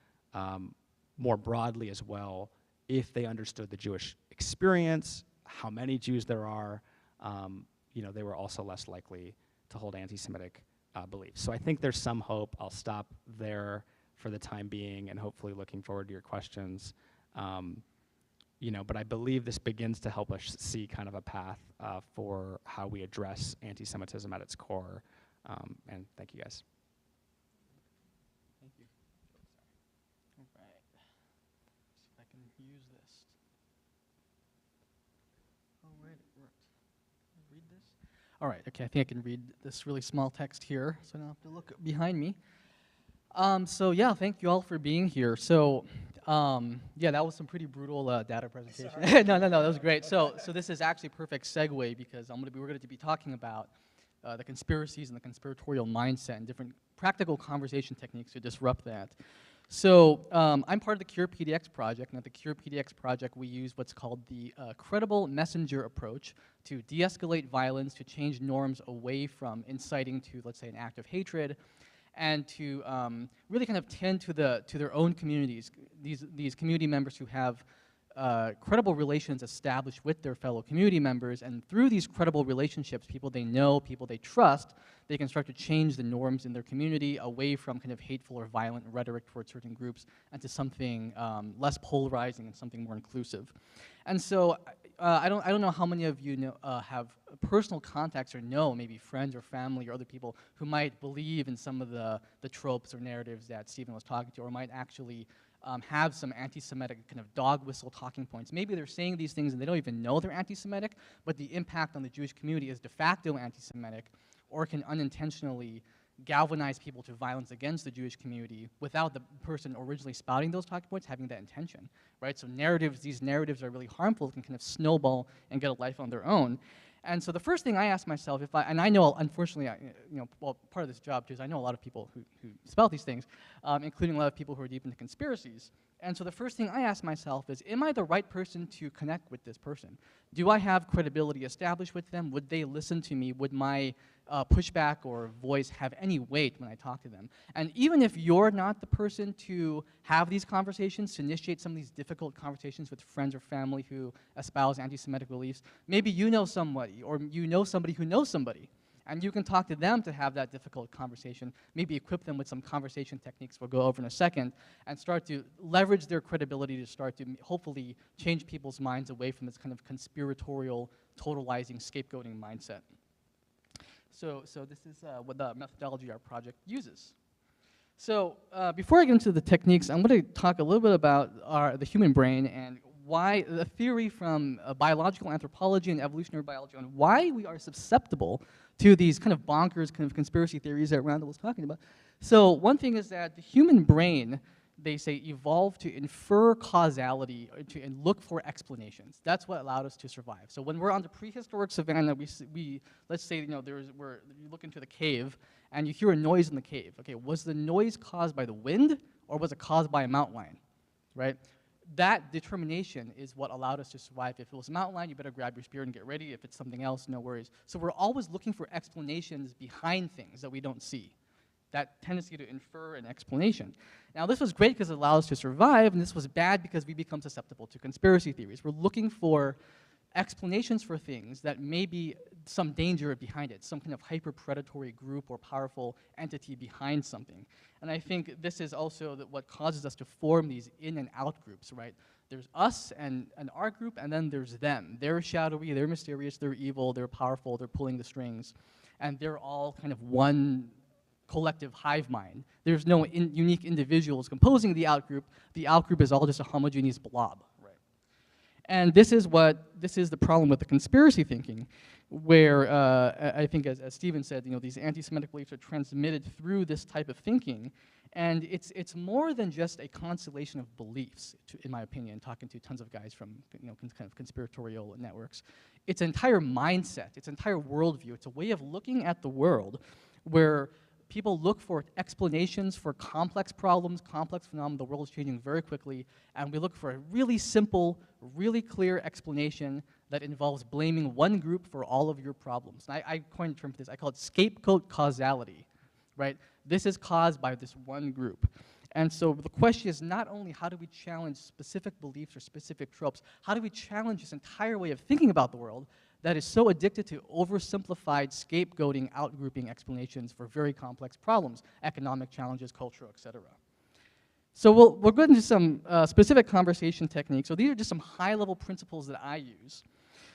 more broadly as well, if they understood the Jewish experience, how many Jews there are, they were also less likely to hold anti-Semitic beliefs. So I think there's some hope. I'll stop there for the time being and hopefully looking forward to your questions. But I believe this begins to help us see kind of a path for how we address anti-Semitism at its core. And thank you guys. Thank you. All right. See if I can use this. All right, it worked. Can I read this? All right, okay, I think I can read this really small text here, so I don't have to look behind me. So yeah, thank you all for being here. So yeah, that was some pretty brutal data presentation. No, that was great. So this is actually a perfect segue because we're going to be talking about the conspiracies and the conspiratorial mindset and different practical conversation techniques to disrupt that. So I'm part of the Cure PDX project, and at the Cure PDX project we use what's called the credible messenger approach to de-escalate violence, to change norms away from inciting to, let's say, an act of hatred, and to really kind of tend to their own communities, these community members who have credible relations established with their fellow community members, and through these credible relationships, people they know, people they trust, they can start to change the norms in their community away from kind of hateful or violent rhetoric towards certain groups and to something less polarizing and something more inclusive. And so I don't know how many of you know, have personal contacts or know maybe friends or family or other people who might believe in some of the tropes or narratives that Stephen was talking to, or might actually have some anti-Semitic kind of dog whistle talking points. Maybe they're saying these things and they don't even know they're anti-Semitic, but the impact on the Jewish community is de facto anti-Semitic, or can unintentionally galvanize people to violence against the Jewish community without the person originally spouting those talking points having that intention, right? So these narratives are really harmful, can kind of snowball and get a life on their own. And so the first thing I ask myself, and I know, unfortunately, well, part of this job too is I know a lot of people who spout these things, including a lot of people who are deep into conspiracies. And so the first thing I ask myself is, am I the right person to connect with this person? Do I have credibility established with them? Would they listen to me? Would my pushback or voice have any weight when I talk to them? And even if you're not the person to have these conversations, to initiate some of these difficult conversations with friends or family who espouse anti-Semitic beliefs, maybe you know somebody, or you know somebody who knows somebody, and you can talk to them to have that difficult conversation, maybe equip them with some conversation techniques we'll go over in a second, and start to leverage their credibility to start to hopefully change people's minds away from this kind of conspiratorial, totalizing, scapegoating mindset. So this is what the methodology our project uses. So before I get into the techniques, I'm going to talk a little bit about the human brain and why the theory from biological anthropology and evolutionary biology on why we are susceptible to these kind of bonkers kind of conspiracy theories that Randall was talking about. So one thing is that the human brain, they say, evolved to infer causality and look for explanations. That's what allowed us to survive. So when we're on the prehistoric savanna, let's say, you look into the cave and you hear a noise in the cave. Okay, was the noise caused by the wind or was it caused by a mountain lion, right? That determination is what allowed us to survive. If it was a mountain lion, you better grab your spear and get ready. If it's something else, no worries. So we're always looking for explanations behind things that we don't see. That tendency to infer an explanation. Now this was great because it allowed us to survive, and this was bad because we become susceptible to conspiracy theories. We're looking for explanations for things that may be some danger behind it, some kind of hyper-predatory group or powerful entity behind something. And I think this is also what causes us to form these in and out groups, right? There's us and our group, and then there's them. They're shadowy, they're mysterious, they're evil, they're powerful, they're pulling the strings, and they're all kind of one collective hive mind. There's no unique individuals composing the outgroup. The outgroup is all just a homogeneous blob. And this is the problem with the conspiracy thinking, where I think, as Stephen said, these anti-Semitic beliefs are transmitted through this type of thinking, and it's more than just a constellation of beliefs, in my opinion. Talking to tons of guys from kind of conspiratorial networks, it's an entire mindset, it's an entire worldview. It's a way of looking at the world, where people look for explanations for complex problems, complex phenomena. The world is changing very quickly, and we look for a really simple, really clear explanation that involves blaming one group for all of your problems. And I coined a term for this. I call it scapegoat causality, right? This is caused by this one group. And so the question is not only how do we challenge specific beliefs or specific tropes, how do we challenge this entire way of thinking about the world that is so addicted to oversimplified scapegoating, outgrouping explanations for very complex problems, economic challenges, cultural, etc. So we'll go into some specific conversation techniques. So these are just some high-level principles that I use.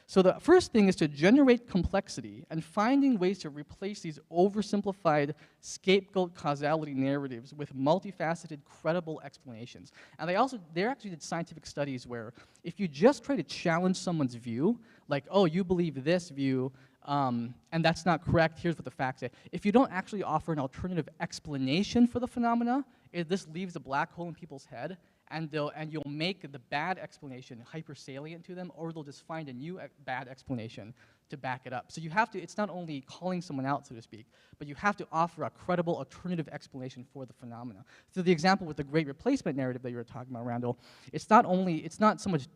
So the first thing is to generate complexity and finding ways to replace these oversimplified scapegoat causality narratives with multifaceted, credible explanations. And they actually did scientific studies where if you just try to challenge someone's view, like, oh, you believe this view, and that's not correct, here's what the facts say. If you don't actually offer an alternative explanation for the phenomena, this leaves a black hole in people's head, and you'll make the bad explanation hyper-salient to them, or they'll just find a new bad explanation to back it up. So you have to, it's not only calling someone out, so to speak, but you have to offer a credible alternative explanation for the phenomena. So the example with the Great Replacement narrative that you were talking about, Randall, it's not so much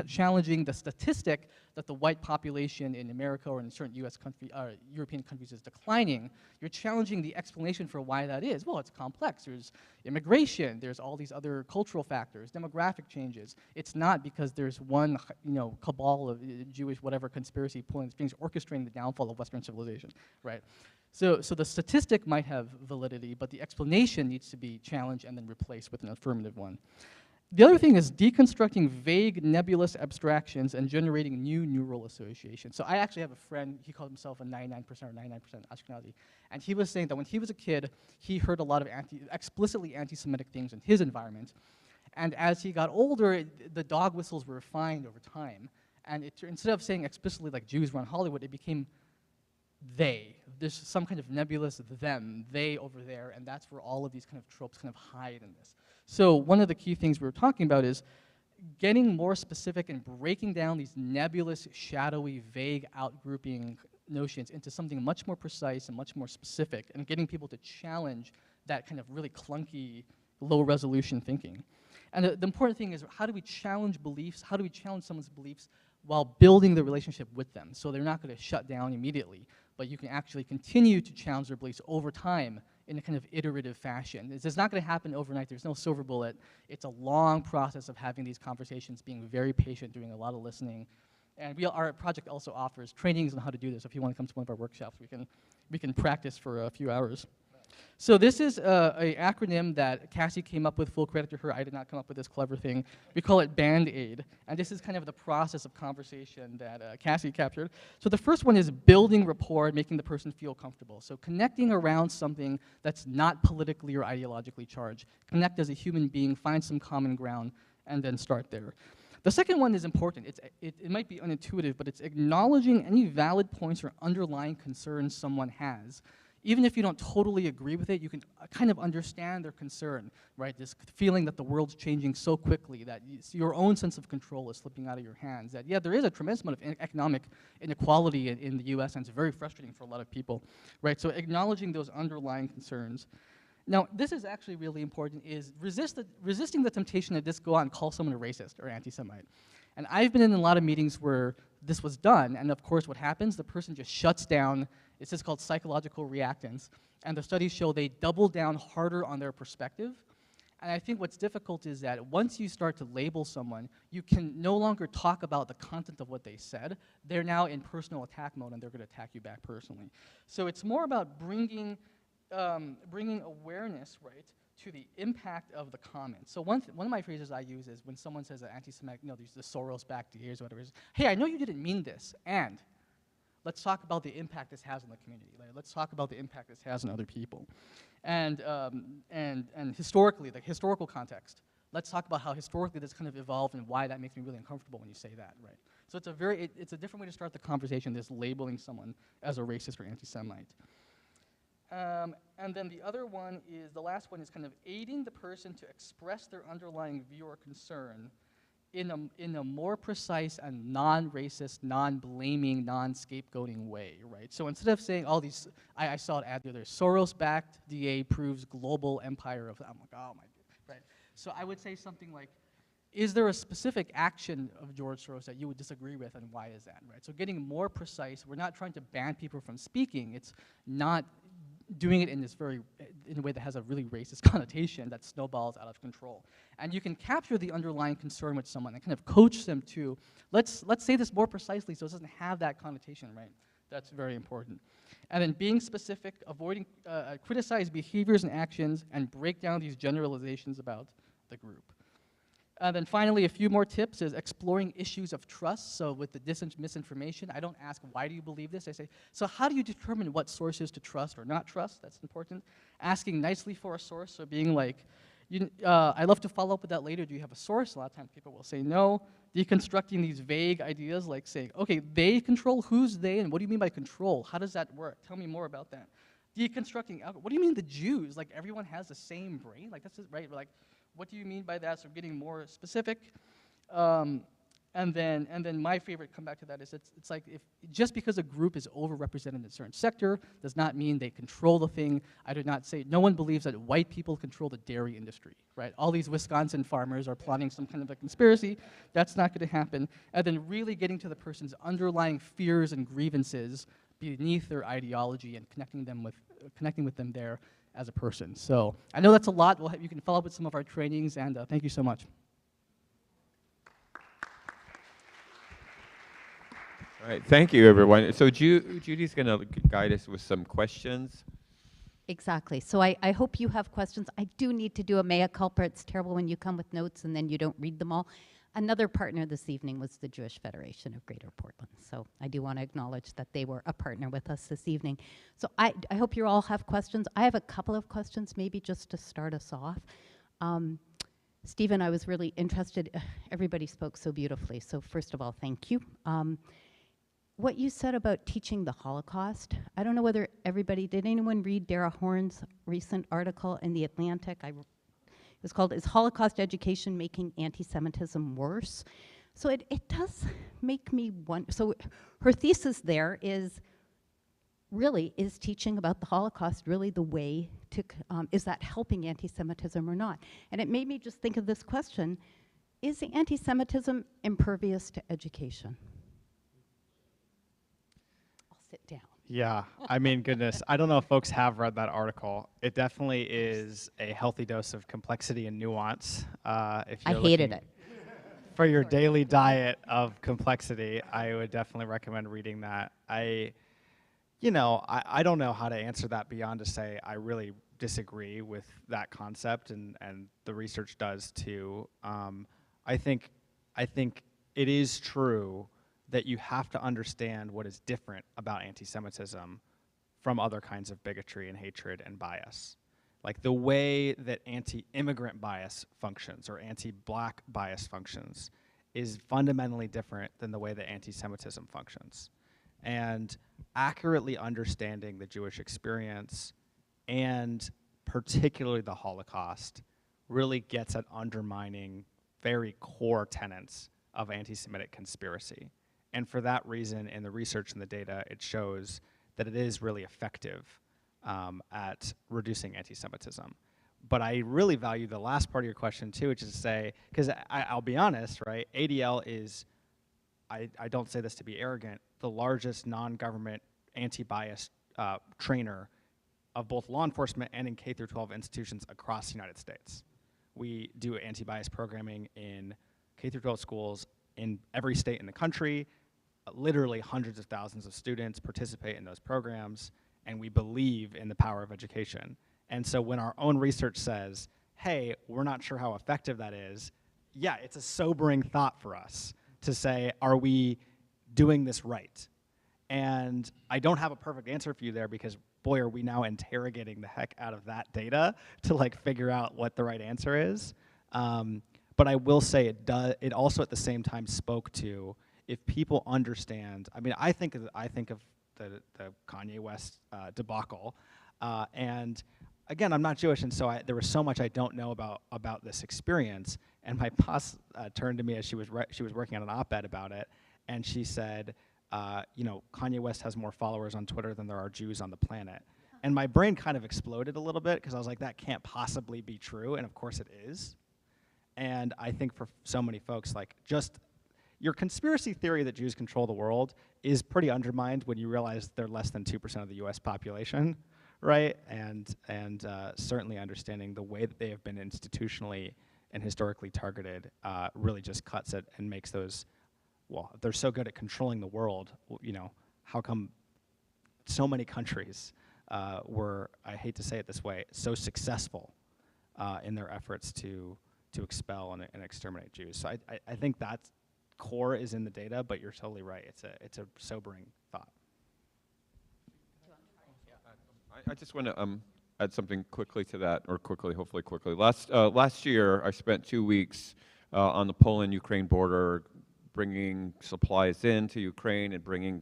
challenging the statistic that the white population in America or in certain US country, European countries is declining. You're challenging the explanation for why that is. Well, it's complex. There's immigration. There's all these other cultural factors, demographic changes. It's not because there's one, cabal of Jewish whatever conspiracy pulling strings, orchestrating the downfall of Western civilization, right? So the statistic might have validity, but the explanation needs to be challenged and then replaced with an affirmative one. The other thing is deconstructing vague, nebulous abstractions and generating new neural associations. So I actually have a friend, he called himself a 99% or 99% Ashkenazi, and he was saying that when he was a kid, he heard a lot of explicitly anti-Semitic things in his environment, and as he got older, the dog whistles were refined over time, and instead of saying explicitly like Jews run Hollywood, it became they. There's some kind of nebulous them, they over there, and that's where all of these kind of tropes kind of hide in this. So one of the key things we were talking about is getting more specific and breaking down these nebulous, shadowy, vague, outgrouping notions into something much more precise and much more specific, and getting people to challenge that kind of really clunky, low-resolution thinking. And the important thing is, how do we challenge beliefs? How do we challenge someone's beliefs while building the relationship with them? So they're not going to shut down immediately, but you can actually continue to challenge their beliefs over time in a kind of iterative fashion. It's not going to happen overnight. There's no silver bullet. It's a long process of having these conversations, being very patient, doing a lot of listening. And our project also offers trainings on how to do this. If you want to come to one of our workshops, we can practice for a few hours. So this is an acronym that Cassie came up with, full credit to her. I did not come up with this clever thing. We call it Band-Aid. And this is kind of the process of conversation that Cassie captured. So the first one is building rapport, making the person feel comfortable. So connecting around something that's not politically or ideologically charged. Connect as a human being, find some common ground, and then start there. The second one is important. It might be unintuitive, but it's acknowledging any valid points or underlying concerns someone has. Even if you don't totally agree with it, you can kind of understand their concern, right? This feeling that the world's changing so quickly, that your own sense of control is slipping out of your hands, that, yeah, there is a tremendous amount of economic inequality in the US, and it's very frustrating for a lot of people, right? So acknowledging those underlying concerns. Now, this is actually really important, is resisting the temptation to just go out and call someone a racist or anti-Semite. And I've been in a lot of meetings where this was done, and of course what happens, the person just shuts down. It's just called psychological reactance, and the studies show they double down harder on their perspective. And I think what's difficult is that once you start to label someone, you can no longer talk about the content of what they said. They're now in personal attack mode, and they're going to attack you back personally. So it's more about bringing awareness, right, to the impact of the comment. So one of my phrases I use is when someone says that anti-Semitic, there's the Soros-backed ears or whatever it is, hey, I know you didn't mean this, and let's talk about the impact this has on the community. Like, let's talk about the impact this has on other people. And historically, like historical context, let's talk about how historically this kind of evolved and why that makes me really uncomfortable when you say that, right? So it's a different way to start the conversation, this labeling someone as a racist or anti-Semite. And then the other one is, the last one is kind of aiding the person to express their underlying view or concern in a more precise and non-racist, non-blaming, non-scapegoating way, right? So instead of saying all these, I saw an ad there, Soros-backed DA proves global empire of, I'm like, oh my, right? So I would say something like, is there a specific action of George Soros that you would disagree with, and why is that, right? So getting more precise, we're not trying to ban people from speaking, it's not doing it in a way that has a really racist connotation that snowballs out of control. And you can capture the underlying concern with someone and kind of coach them to, let's say this more precisely so it doesn't have that connotation, right? That's very important. And then being specific, avoiding, criticize behaviors and actions, and break down these generalizations about the group. And then finally, a few more tips is exploring issues of trust. So with the misinformation, I don't ask, why do you believe this? I say, so how do you determine what sources to trust or not trust? That's important. Asking nicely for a source, so being like, I'd love to follow up with that later. Do you have a source? A lot of times people will say no. Deconstructing these vague ideas, like saying, okay, they control, who's they, and what do you mean by control? How does that work? Tell me more about that. Deconstructing, what do you mean the Jews? Like everyone has the same brain? Like that's just, right? Like, what do you mean by that? So getting more specific. And then my favorite comeback to that is it's like if just because a group is overrepresented in a certain sector does not mean they control the thing. I do not say, no one believes that white people control the dairy industry, right? All these Wisconsin farmers are plotting some kind of a conspiracy. That's not going to happen. And then really getting to the person's underlying fears and grievances beneath their ideology and connecting with them there as a person. So I know that's a lot. You can follow up with some of our trainings, and thank you so much. All right, thank you, everyone. So Judy's going to guide us with some questions. Exactly. So I hope you have questions. I do need to do a mea culpa. It's terrible when you come with notes and then you don't read them all. Another partner this evening was the Jewish Federation of Greater Portland. So I do want to acknowledge that they were a partner with us this evening. So I hope you all have questions. I have a couple of questions, maybe just to start us off. Stephen, I was really interested. Everybody spoke so beautifully. So first of all, thank you. What you said about teaching the Holocaust, I don't know whether did anyone read Dara Horn's recent article in The Atlantic? It was called, "Is Holocaust Education Making Anti-Semitism Worse?" So it does make me wonder. So her thesis there is, really, is teaching about the Holocaust really the way to, is that helping anti-Semitism or not? And it made me just think of this question, is anti-Semitism impervious to education? Sit down. Yeah, I mean, goodness, I don't know if folks have read that article. It definitely is a healthy dose of complexity and nuance. If I you're hated looking it. for your daily diet of complexity, I would definitely recommend reading that. I don't know how to answer that beyond to say I really disagree with that concept, and the research does too. I think it is true that you have to understand what is different about anti-Semitism from other kinds of bigotry and hatred and bias. Like the way that anti-immigrant bias functions or anti-black bias functions is fundamentally different than the way that anti-Semitism functions. And accurately understanding the Jewish experience and particularly the Holocaust really gets at undermining very core tenets of anti-Semitic conspiracy. And for that reason, in the research and the data, it shows that it is really effective at reducing anti-Semitism. But I really value the last part of your question too, which is to say, because I'll be honest, right? ADL is, I don't say this to be arrogant, the largest non-government anti-bias trainer of both law enforcement and in K-12 institutions across the United States. We do anti-bias programming in K-12 schools in every state in the country. Literally hundreds of thousands of students participate in those programs, and we believe in the power of education. And so when our own research says, hey, we're not sure how effective that is, yeah, it's a sobering thought for us to say, are we doing this right? And I don't have a perfect answer for you there because, boy, are we now interrogating the heck out of that data to like figure out what the right answer is. But I will say it also at the same time spoke to, if people understand, I mean, I think of the Kanye West debacle, and again, I'm not Jewish, and so there was so much I don't know about this experience. And my boss turned to me as she was working on an op-ed about it, and she said, Kanye West has more followers on Twitter than there are Jews on the planet. And my brain kind of exploded a little bit because I was like, that can't possibly be true, and of course it is. And I think for so many folks, like just your conspiracy theory that Jews control the world is pretty undermined when you realize they're less than 2% of the US population, right? And certainly understanding the way that they have been institutionally and historically targeted really just cuts it and makes those, well, if they're so good at controlling the world, how come so many countries were, I hate to say it this way, so successful in their efforts to expel and exterminate Jews? So I think that's core is in the data, but you're totally right. It's a sobering thought. I just want to add something quickly to that, or hopefully quickly. Last year, I spent 2 weeks on the Poland-Ukraine border, bringing supplies into Ukraine and bringing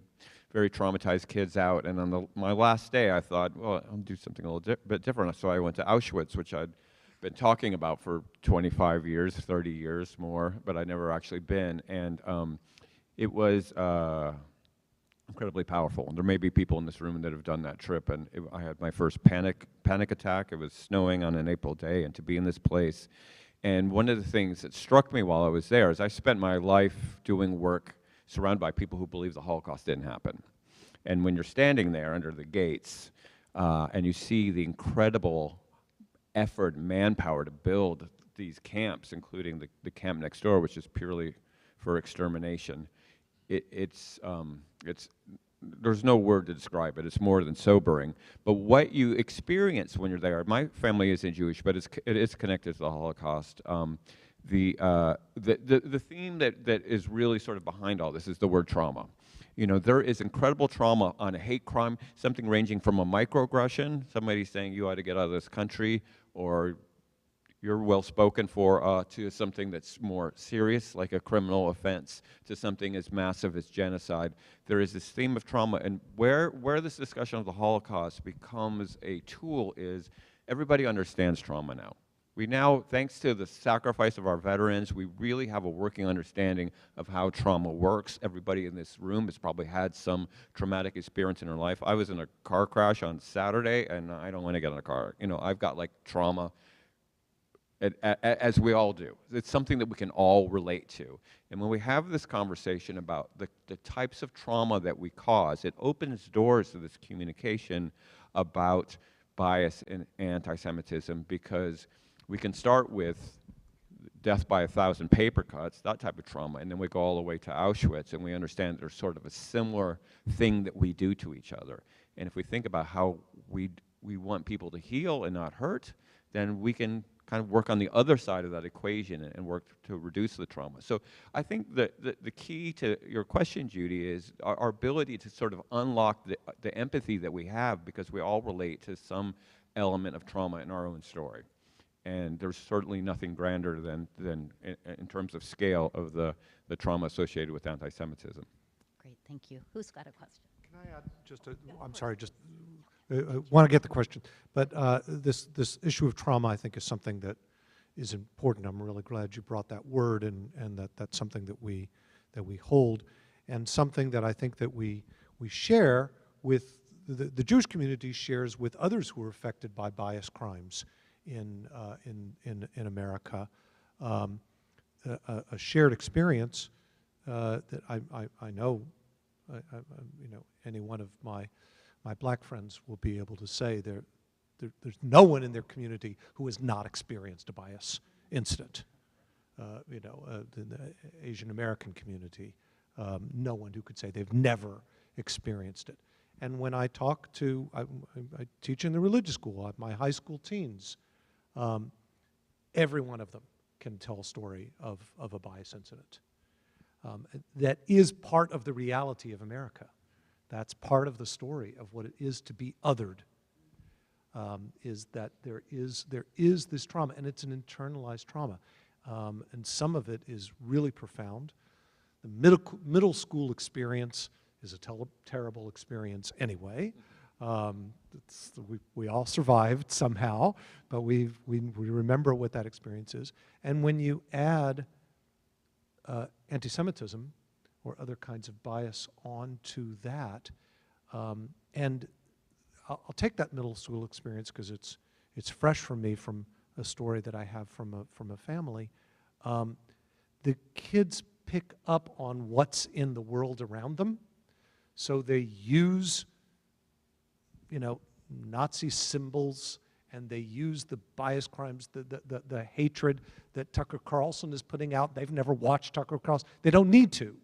very traumatized kids out. And on my last day, I thought, well, I'll do something a little bit different. So I went to Auschwitz, which I'd been talking about for 25 years, 30 years more, but I never actually been. And it was incredibly powerful. And there may be people in this room that have done that trip. And I had my first panic attack. It was snowing on an April day, and to be in this place. And one of the things that struck me while I was there is I spent my life doing work surrounded by people who believe the Holocaust didn't happen. And when you're standing there under the gates and you see the incredible effort and manpower to build these camps, including the camp next door, which is purely for extermination, there's no word to describe it. It's more than sobering. But what you experience when you're there, my family isn't Jewish, but it is connected to the Holocaust. The theme that is really sort of behind all this is the word trauma. You know, there is incredible trauma on a hate crime, something ranging from a microaggression, somebody saying you ought to get out of this country, or you're well spoken for, to something that's more serious, like a criminal offense, to something as massive as genocide. There is this theme of trauma, and where this discussion of the Holocaust becomes a tool is everybody understands trauma now. We now, thanks to the sacrifice of our veterans, we really have a working understanding of how trauma works. Everybody in this room has probably had some traumatic experience in their life. I was in a car crash on Saturday, and I don't want to get in a car. You know, I've got like trauma, as we all do. It's something that we can all relate to. And when we have this conversation about the types of trauma that we cause, it opens doors to this communication about bias and anti-Semitism, because we can start with death by 1,000 paper cuts, that type of trauma, and then we go all the way to Auschwitz, and we understand there's sort of a similar thing that we do to each other. And if we think about how we want people to heal and not hurt, then we can kind of work on the other side of that equation and work to reduce the trauma. So I think that the key to your question, Judy, is our ability to sort of unlock the empathy that we have, because we all relate to some element of trauma in our own story. And there's certainly nothing grander than in terms of scale of the trauma associated with anti-Semitism. Great, thank you. Who's got a question? Can I add just I'm sorry, just want to get the question. But this issue of trauma, I think, is something that is important. I'm really glad you brought that word, and that's something that we hold, and something that I think that we share with the Jewish community shares with others who are affected by bias crimes in America. A shared experience that I know, you know, any one of my black friends will be able to say there's no one in their community who has not experienced a bias incident. You know, the Asian American community, no one who could say they've never experienced it. And when I talk to, I teach in the religious school, my high school teens, every one of them can tell a story of a bias incident. That is part of the reality of America. That's part of the story of what it is to be othered, is that there is this trauma, and it's an internalized trauma. And some of it is really profound. The middle school experience is a terrible experience anyway. We all survived somehow, but we remember what that experience is. And when you add anti-Semitism or other kinds of bias onto that, and I'll take that middle school experience because it's fresh for me from a story that I have from a family. The kids pick up on what's in the world around them, so they use, you know, Nazi symbols, and they use the bias crimes, the hatred that Tucker Carlson is putting out. They've never watched Tucker Carlson. They don't need to,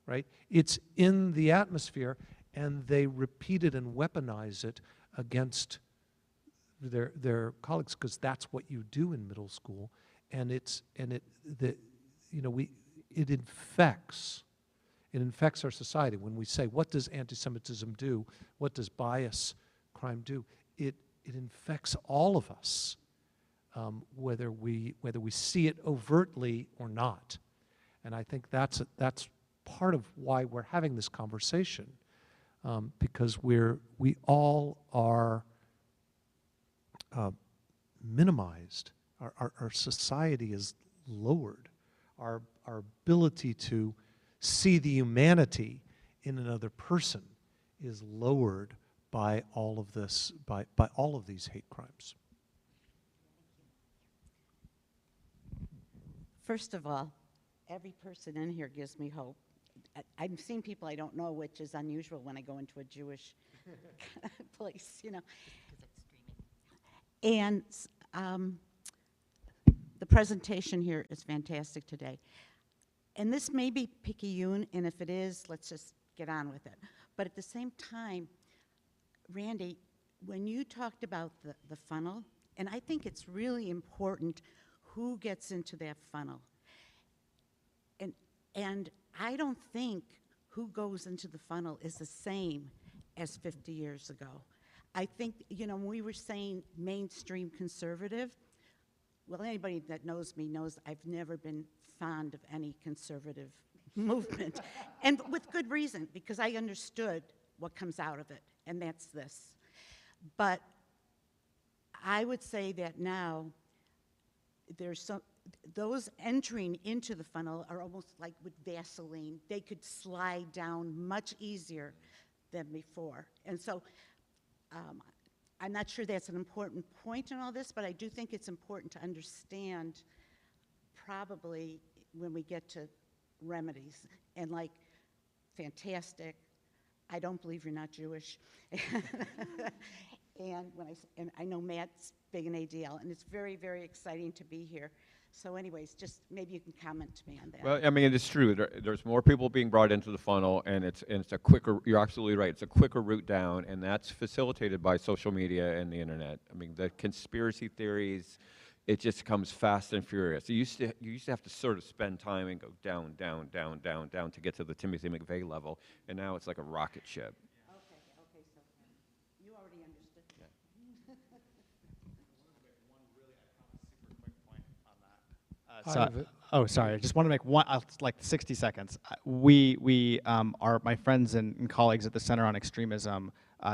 right? It's in the atmosphere, and they repeat it and weaponize it against their colleagues, because that's what you do in middle school, and it infects. It infects our society. When we say, what does anti-Semitism do? What does bias crime do? It infects all of us, whether we see it overtly or not. And I think that's part of why we're having this conversation, because we all are minimized. Our society is lowered. Our ability to see the humanity in another person is lowered by all of this, by all of these hate crimes. First of all, every person in here gives me hope. I'm seeing people I don't know, which is unusual when I go into a Jewish place, you know. And the presentation here is fantastic today. And this may be picayune, and if it is, let's just get on with it. But at the same time, Randy, when you talked about the funnel, and I think it's really important who gets into that funnel. And I don't think who goes into the funnel is the same as 50 years ago. I think, you know, when we were saying mainstream conservative, well, anybody that knows me knows I've never been fond of any conservative movement. And with good reason, because I understood what comes out of it, and that's this. But I would say that now there's some, those entering into the funnel are almost like with Vaseline. They could slide down much easier than before. And so I'm not sure that's an important point in all this, but I do think it's important to understand probably when we get to remedies. And like, fantastic, I don't believe you're not Jewish. And I know Matt's big in ADL, and it's very, very exciting to be here. So anyways, just maybe you can comment to me on that. Well, I mean, it's true. There's more people being brought into the funnel, and it's a quicker, you're absolutely right, it's a quicker route down, and that's facilitated by social media and the internet. I mean, the conspiracy theories, it just comes fast and furious. You used to have to sort of spend time and go down, down, down, down, down to get to the Timothy McVeigh level, and now it's like a rocket ship. Okay, so you already understood. Yeah. Oh, sorry. I just want to make one, like 60 seconds. My friends and colleagues at the Center on Extremism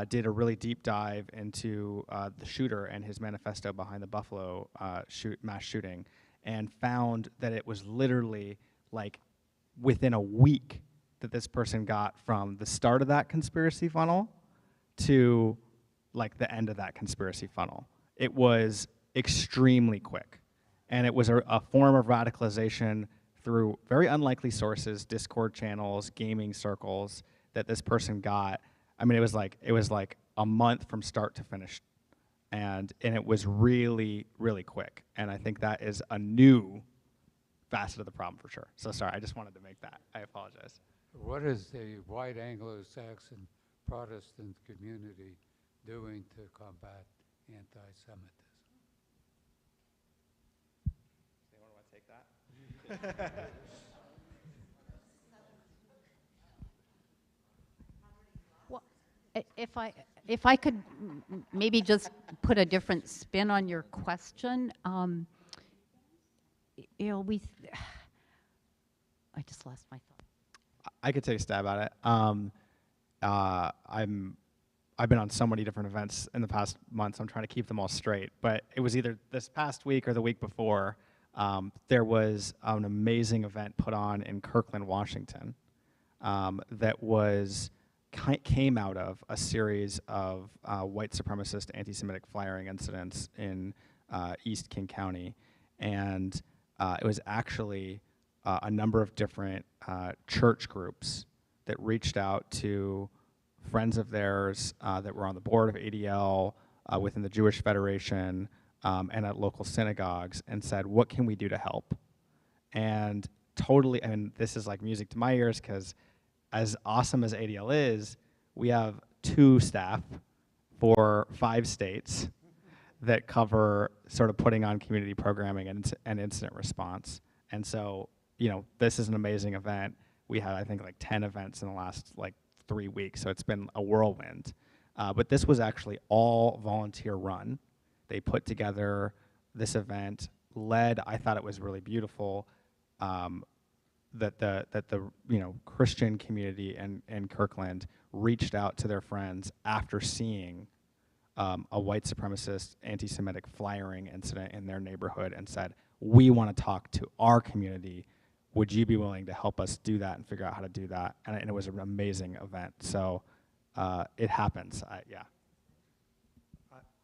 did a really deep dive into the shooter and his manifesto behind the Buffalo mass shooting, and found that it was literally like within a week that this person got from the start of that conspiracy funnel to like the end of that conspiracy funnel. It was extremely quick. And it was a form of radicalization through very unlikely sources, Discord channels, gaming circles, that this person got. I mean, it was like a month from start to finish, and it was really, really quick. And I think that is a new facet of the problem for sure. So sorry, I just wanted to make that. I apologize. What is the white Anglo-Saxon Protestant community doing to combat anti-Semitism? Anyone want to take that? Well, if I could maybe just put a different spin on your question, you know, I just lost my thought. I could take a stab at it. I've been on so many different events in the past months. I'm trying to keep them all straight. But it was either this past week or the week before. There was an amazing event put on in Kirkland, Washington, that came out of a series of white supremacist anti-Semitic firing incidents in East King County, and it was actually a number of different church groups that reached out to friends of theirs that were on the board of ADL, within the Jewish Federation, and at local synagogues, and said, what can we do to help? And totally, and this is like music to my ears, because as awesome as ADL is, we have 2 staff for 5 states that cover sort of putting on community programming and incident response. And so, you know, this is an amazing event. We had, I think, like 10 events in the last like 3 weeks, so it's been a whirlwind. But this was actually all volunteer run. They put together this event, I thought it was really beautiful, that the you know, Christian community in Kirkland reached out to their friends after seeing a white supremacist, anti-Semitic flyering incident in their neighborhood and said, we want to talk to our community. Would you be willing to help us do that and figure out how to do that? And it was an amazing event. So it happens, yeah.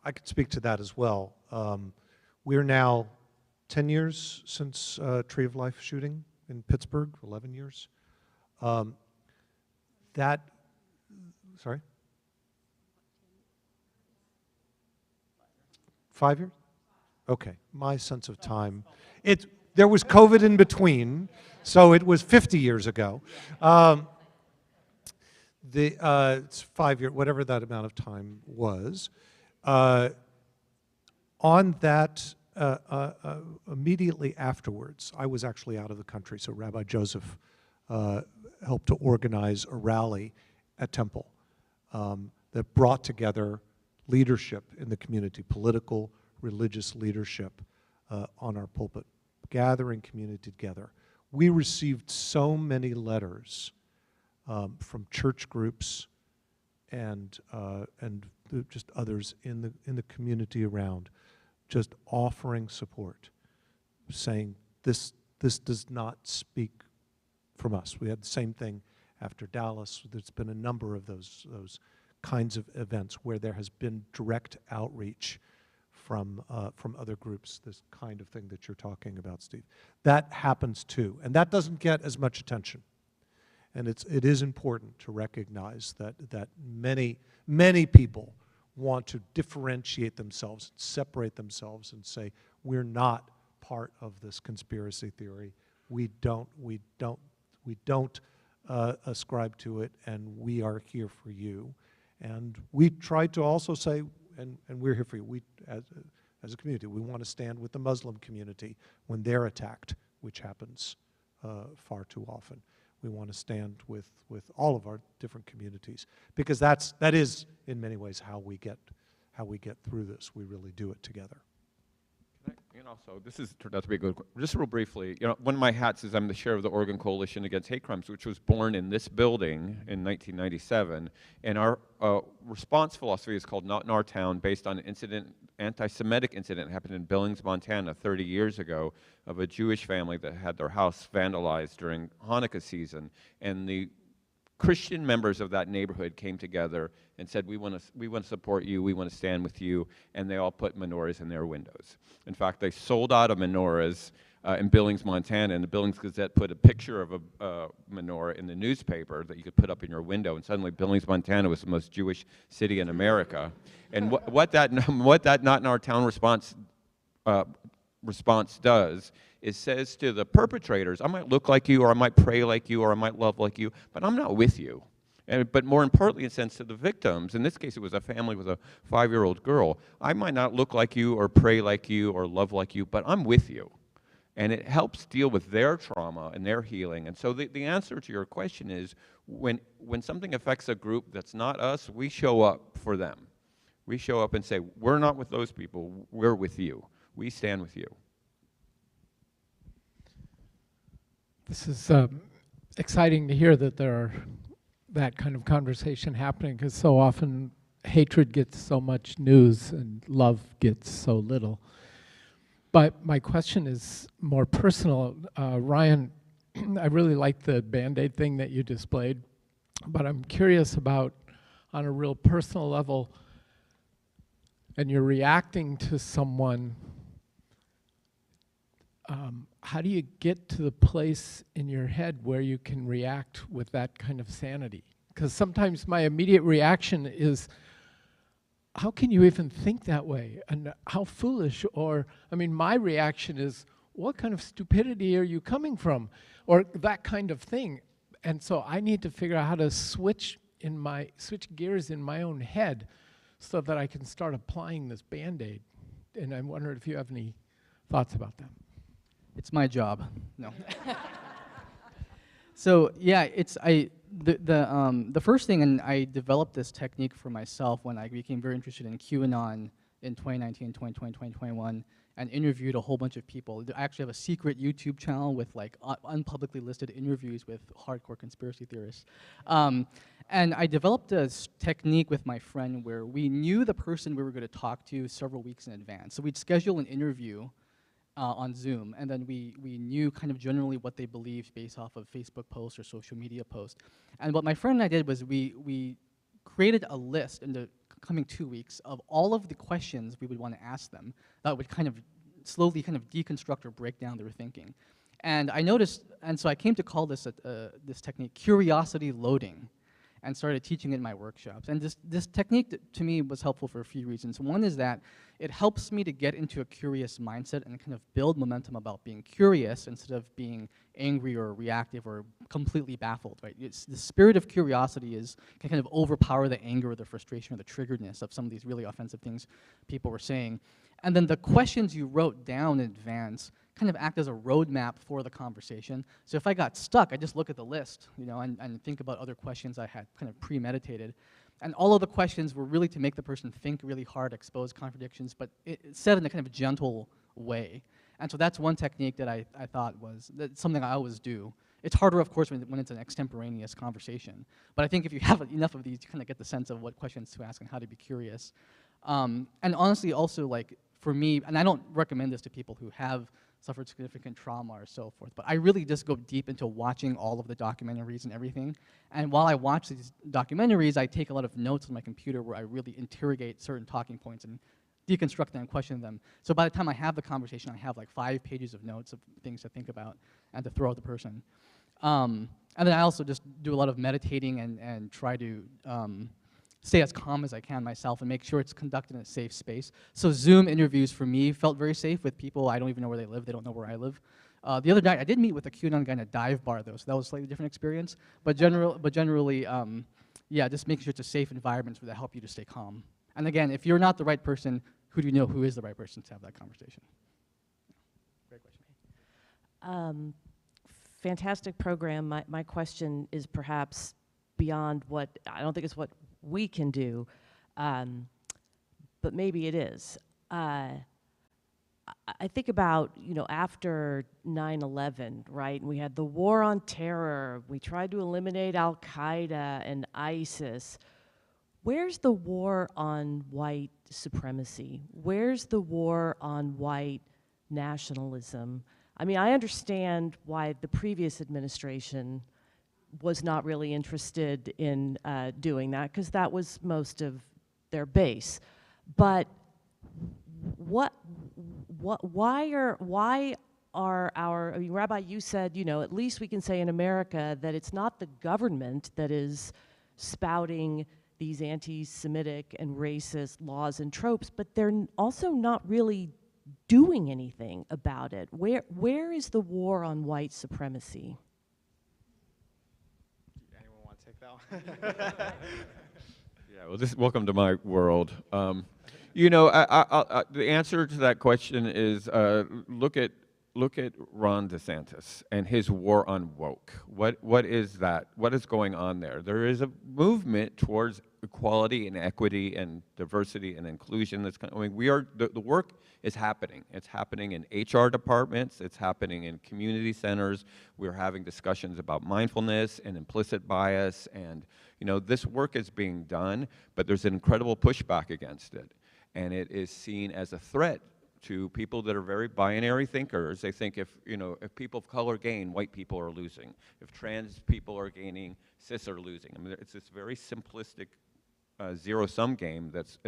I could speak to that as well. We're now 10 years since Tree of Life shooting in Pittsburgh, 11 years. Sorry? 5 years? Okay, my sense of time. There was COVID in between, so it was 50 years ago. It's 5 years, whatever that amount of time was. On that, immediately afterwards, I was actually out of the country, so Rabbi Joseph helped to organize a rally at Temple that brought together leadership in the community, political, religious leadership on our pulpit, gathering community together. We received so many letters from church groups and just others in the community around, just offering support, saying this does not speak from us. We had the same thing after Dallas. There's been a number of those kinds of events where there has been direct outreach from other groups, this kind of thing that you're talking about, Steve. That happens too, and that doesn't get as much attention. And it is important to recognize that many people want to differentiate themselves, separate themselves, and say, we're not part of this conspiracy theory. We don't ascribe to it, and we are here for you. And we try to also say, and we're here for you. We, as a community, we want to stand with the Muslim community when they're attacked, which happens far too often. We want to stand with all of our different communities, because that is in many ways how we get through this. We really do it together. So this turned out to be a good. Just real briefly, one of my hats is I'm the chair of the Oregon Coalition Against Hate Crimes, which was born in this building in 1997, and our response philosophy is called "Not in Our Town," based on an anti-Semitic incident that happened in Billings, Montana, 30 years ago, of a Jewish family that had their house vandalized during Hanukkah season, and the Christian members of that neighborhood came together and said, we want to support you, we want to stand with you, and they all put menorahs in their windows. In fact, they sold out of menorahs in Billings, Montana, and the Billings Gazette put a picture of a menorah in the newspaper that you could put up in your window, and suddenly Billings, Montana was the most Jewish city in America. And what that Not in Our Town response does is says to the perpetrators, I might look like you, or I might pray like you, or I might love like you, but I'm not with you. But more importantly, in a sense, to the victims, in this case it was a family with a 5-year-old girl, I might not look like you, or pray like you, or love like you, but I'm with you. And it helps deal with their trauma and their healing. And so the answer to your question is, when something affects a group that's not us, we show up for them. We show up and say, we're not with those people, we're with you. We stand with you. This is exciting to hear that there are that kind of conversation happening, because so often hatred gets so much news and love gets so little. But my question is more personal. Ryan, I really like the Band-Aid thing that you displayed, but I'm curious about, on a real personal level, and you're reacting to someone, how do you get to the place in your head where you can react with that kind of sanity? Because sometimes my immediate reaction is, how can you even think that way? And how foolish? Or, I mean, my reaction is, what kind of stupidity are you coming from? Or that kind of thing. And so I need to figure out how to switch gears in my own head so that I can start applying this Band-Aid. And I'm wondering if you have any thoughts about that. It's my job. No. So yeah, the first thing, and I developed this technique for myself when I became very interested in QAnon in 2019, 2020, 2021, and interviewed a whole bunch of people. I actually have a secret YouTube channel with like unpublicly listed interviews with hardcore conspiracy theorists. And I developed a technique with my friend where we knew the person we were going to talk to several weeks in advance. So we'd schedule an interview on Zoom, and then we knew kind of generally what they believed based off of Facebook posts or social media posts. And what my friend and I did was we created a list in the coming 2 weeks of all of the questions we would want to ask them that would kind of slowly kind of deconstruct or break down their thinking. And I noticed, and so I came to call this this technique curiosity loading, and started teaching it in my workshops. And this technique to me was helpful for a few reasons. One is that it helps me to get into a curious mindset and kind of build momentum about being curious instead of being angry or reactive or completely baffled, right? It's the spirit of curiosity can kind of overpower the anger or the frustration or the triggeredness of some of these really offensive things people were saying. And then the questions you wrote down in advance kind of act as a roadmap for the conversation. So if I got stuck, I just look at the list, you know, and think about other questions I had kind of premeditated. And all of the questions were really to make the person think really hard, expose contradictions, but it's said in a kind of gentle way. And so that's one technique that I thought that's something I always do. It's harder, of course, when it's an extemporaneous conversation. But I think if you have enough of these, you kind of get the sense of what questions to ask and how to be curious. And honestly, also, like, for me, and I don't recommend this to people who have suffered significant trauma or so forth, but I really just go deep into watching all of the documentaries and everything. And while I watch these documentaries, I take a lot of notes on my computer where I really interrogate certain talking points and deconstruct them and question them. So by the time I have the conversation, I have like 5 pages of notes of things to think about and to throw at the person. And then I also just do a lot of meditating and try to stay as calm as I can myself and make sure it's conducted in a safe space. So Zoom interviews for me felt very safe with people. I don't even know where they live. They don't know where I live. The other night, I did meet with a QAnon guy in a dive bar, though, so that was a slightly different experience. But generally, yeah, just making sure it's a safe environment that help you to stay calm. And again, if you're not the right person, who do you know who is the right person to have that conversation? Great question. Fantastic program. My question is perhaps beyond what, I don't think it's what we can do, but maybe it is. I think about, you know, after 9/11, right, and we had the war on terror, we tried to eliminate Al-Qaeda and ISIS. Where's the war on white supremacy? Where's the war on white nationalism? I mean, I understand why the previous administration was not really interested in doing that, because that was most of their base. But why are our, I mean, Rabbi, you said, you know, at least we can say in America that it's not the government that is spouting these anti-Semitic and racist laws and tropes, but they're also not really doing anything about it. Where is the war on white supremacy? Anyone want to take that one? Yeah, well, welcome to my world. You know, the answer to that question is look at Ron DeSantis and his war on woke. What is that? What is going on there? There is a movement towards equality and equity and diversity and inclusion. That's I mean, the work is happening. It's happening in HR departments. It's happening in community centers. We're having discussions about mindfulness and implicit bias, and you know, this work is being done, but there's an incredible pushback against it, and it is seen as a threat to people that are very binary thinkers. They think if people of color gain, white people are losing. If trans people are gaining, cis are losing. I mean, it's this very simplistic zero-sum game that's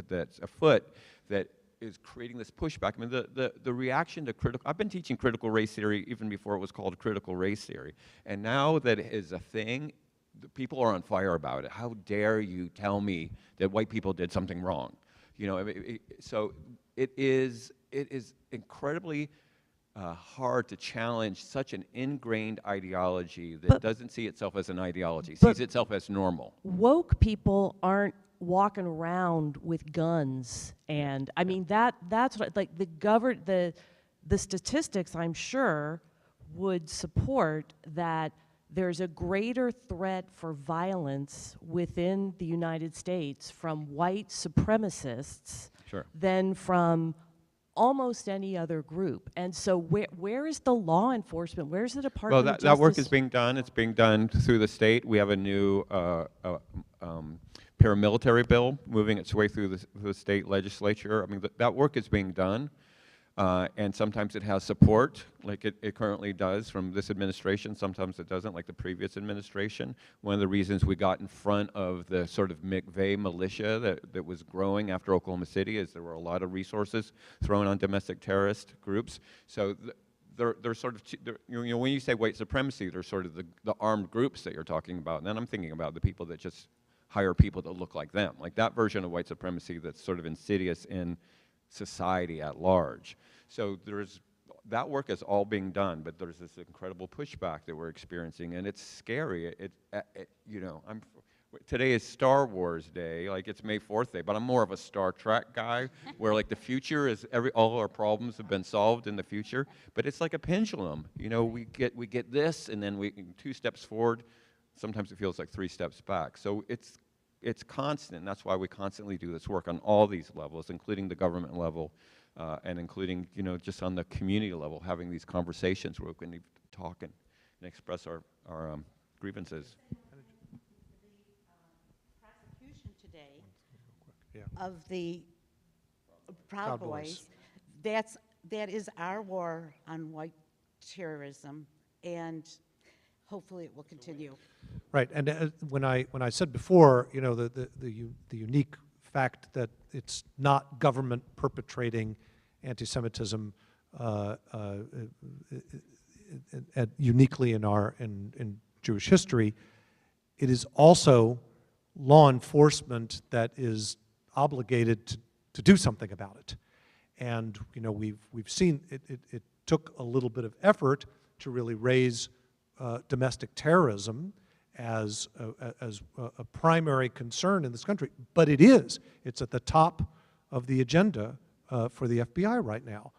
afoot that is creating this pushback. I mean, the reaction to critical, I've been teaching critical race theory even before it was called critical race theory. And now that it is a thing, the people are on fire about it. How dare you tell me that white people did something wrong? You know, I mean, so it is incredibly hard to challenge such an ingrained ideology that doesn't see itself as an ideology, sees itself as normal. Woke people aren't walking around with guns, and I mean that's what, like, the statistics, I'm sure, would support that there's a greater threat for violence within the United States from white supremacists Sure. than from almost any other group. And so where is the law enforcement? Where's the Department Well, of Justice? that work is being done. It's being done through the state. We have a new paramilitary bill moving its way through the state legislature. I mean, that work is being done. And sometimes it has support, like it currently does from this administration. Sometimes it doesn't, like the previous administration. One of the reasons we got in front of the sort of McVeigh militia that was growing after Oklahoma City is there were a lot of resources thrown on domestic terrorist groups. So they're sort of, when you say white supremacy, they're sort of the armed groups that you're talking about. And then I'm thinking about the people that just hire people that look like them, like that version of white supremacy that's sort of insidious in society at large. So that work is all being done, but there's this incredible pushback that we're experiencing, and it's scary. Today is Star Wars Day, like it's May 4th Day, but I'm more of a Star Trek guy, where like the future is all our problems have been solved in the future, but it's like a pendulum. We get this, and then 2 steps forward. Sometimes it feels like 3 steps back. So it's constant, and that's why we constantly do this work on all these levels, including the government level, and including, just on the community level, having these conversations where we can talk and express our grievances. Prosecution today Yeah. of the Proud Proud Boys. Boys, that is our war on white terrorism, and hopefully it will continue. Right, and when I said before, the unique fact that it's not government perpetrating anti-Semitism uniquely in Jewish history, it is also law enforcement that is obligated to do something about it. And we've seen it took a little bit of effort to really raise domestic terrorism as a primary concern in this country, but it's at the top of the agenda for the FBI right now,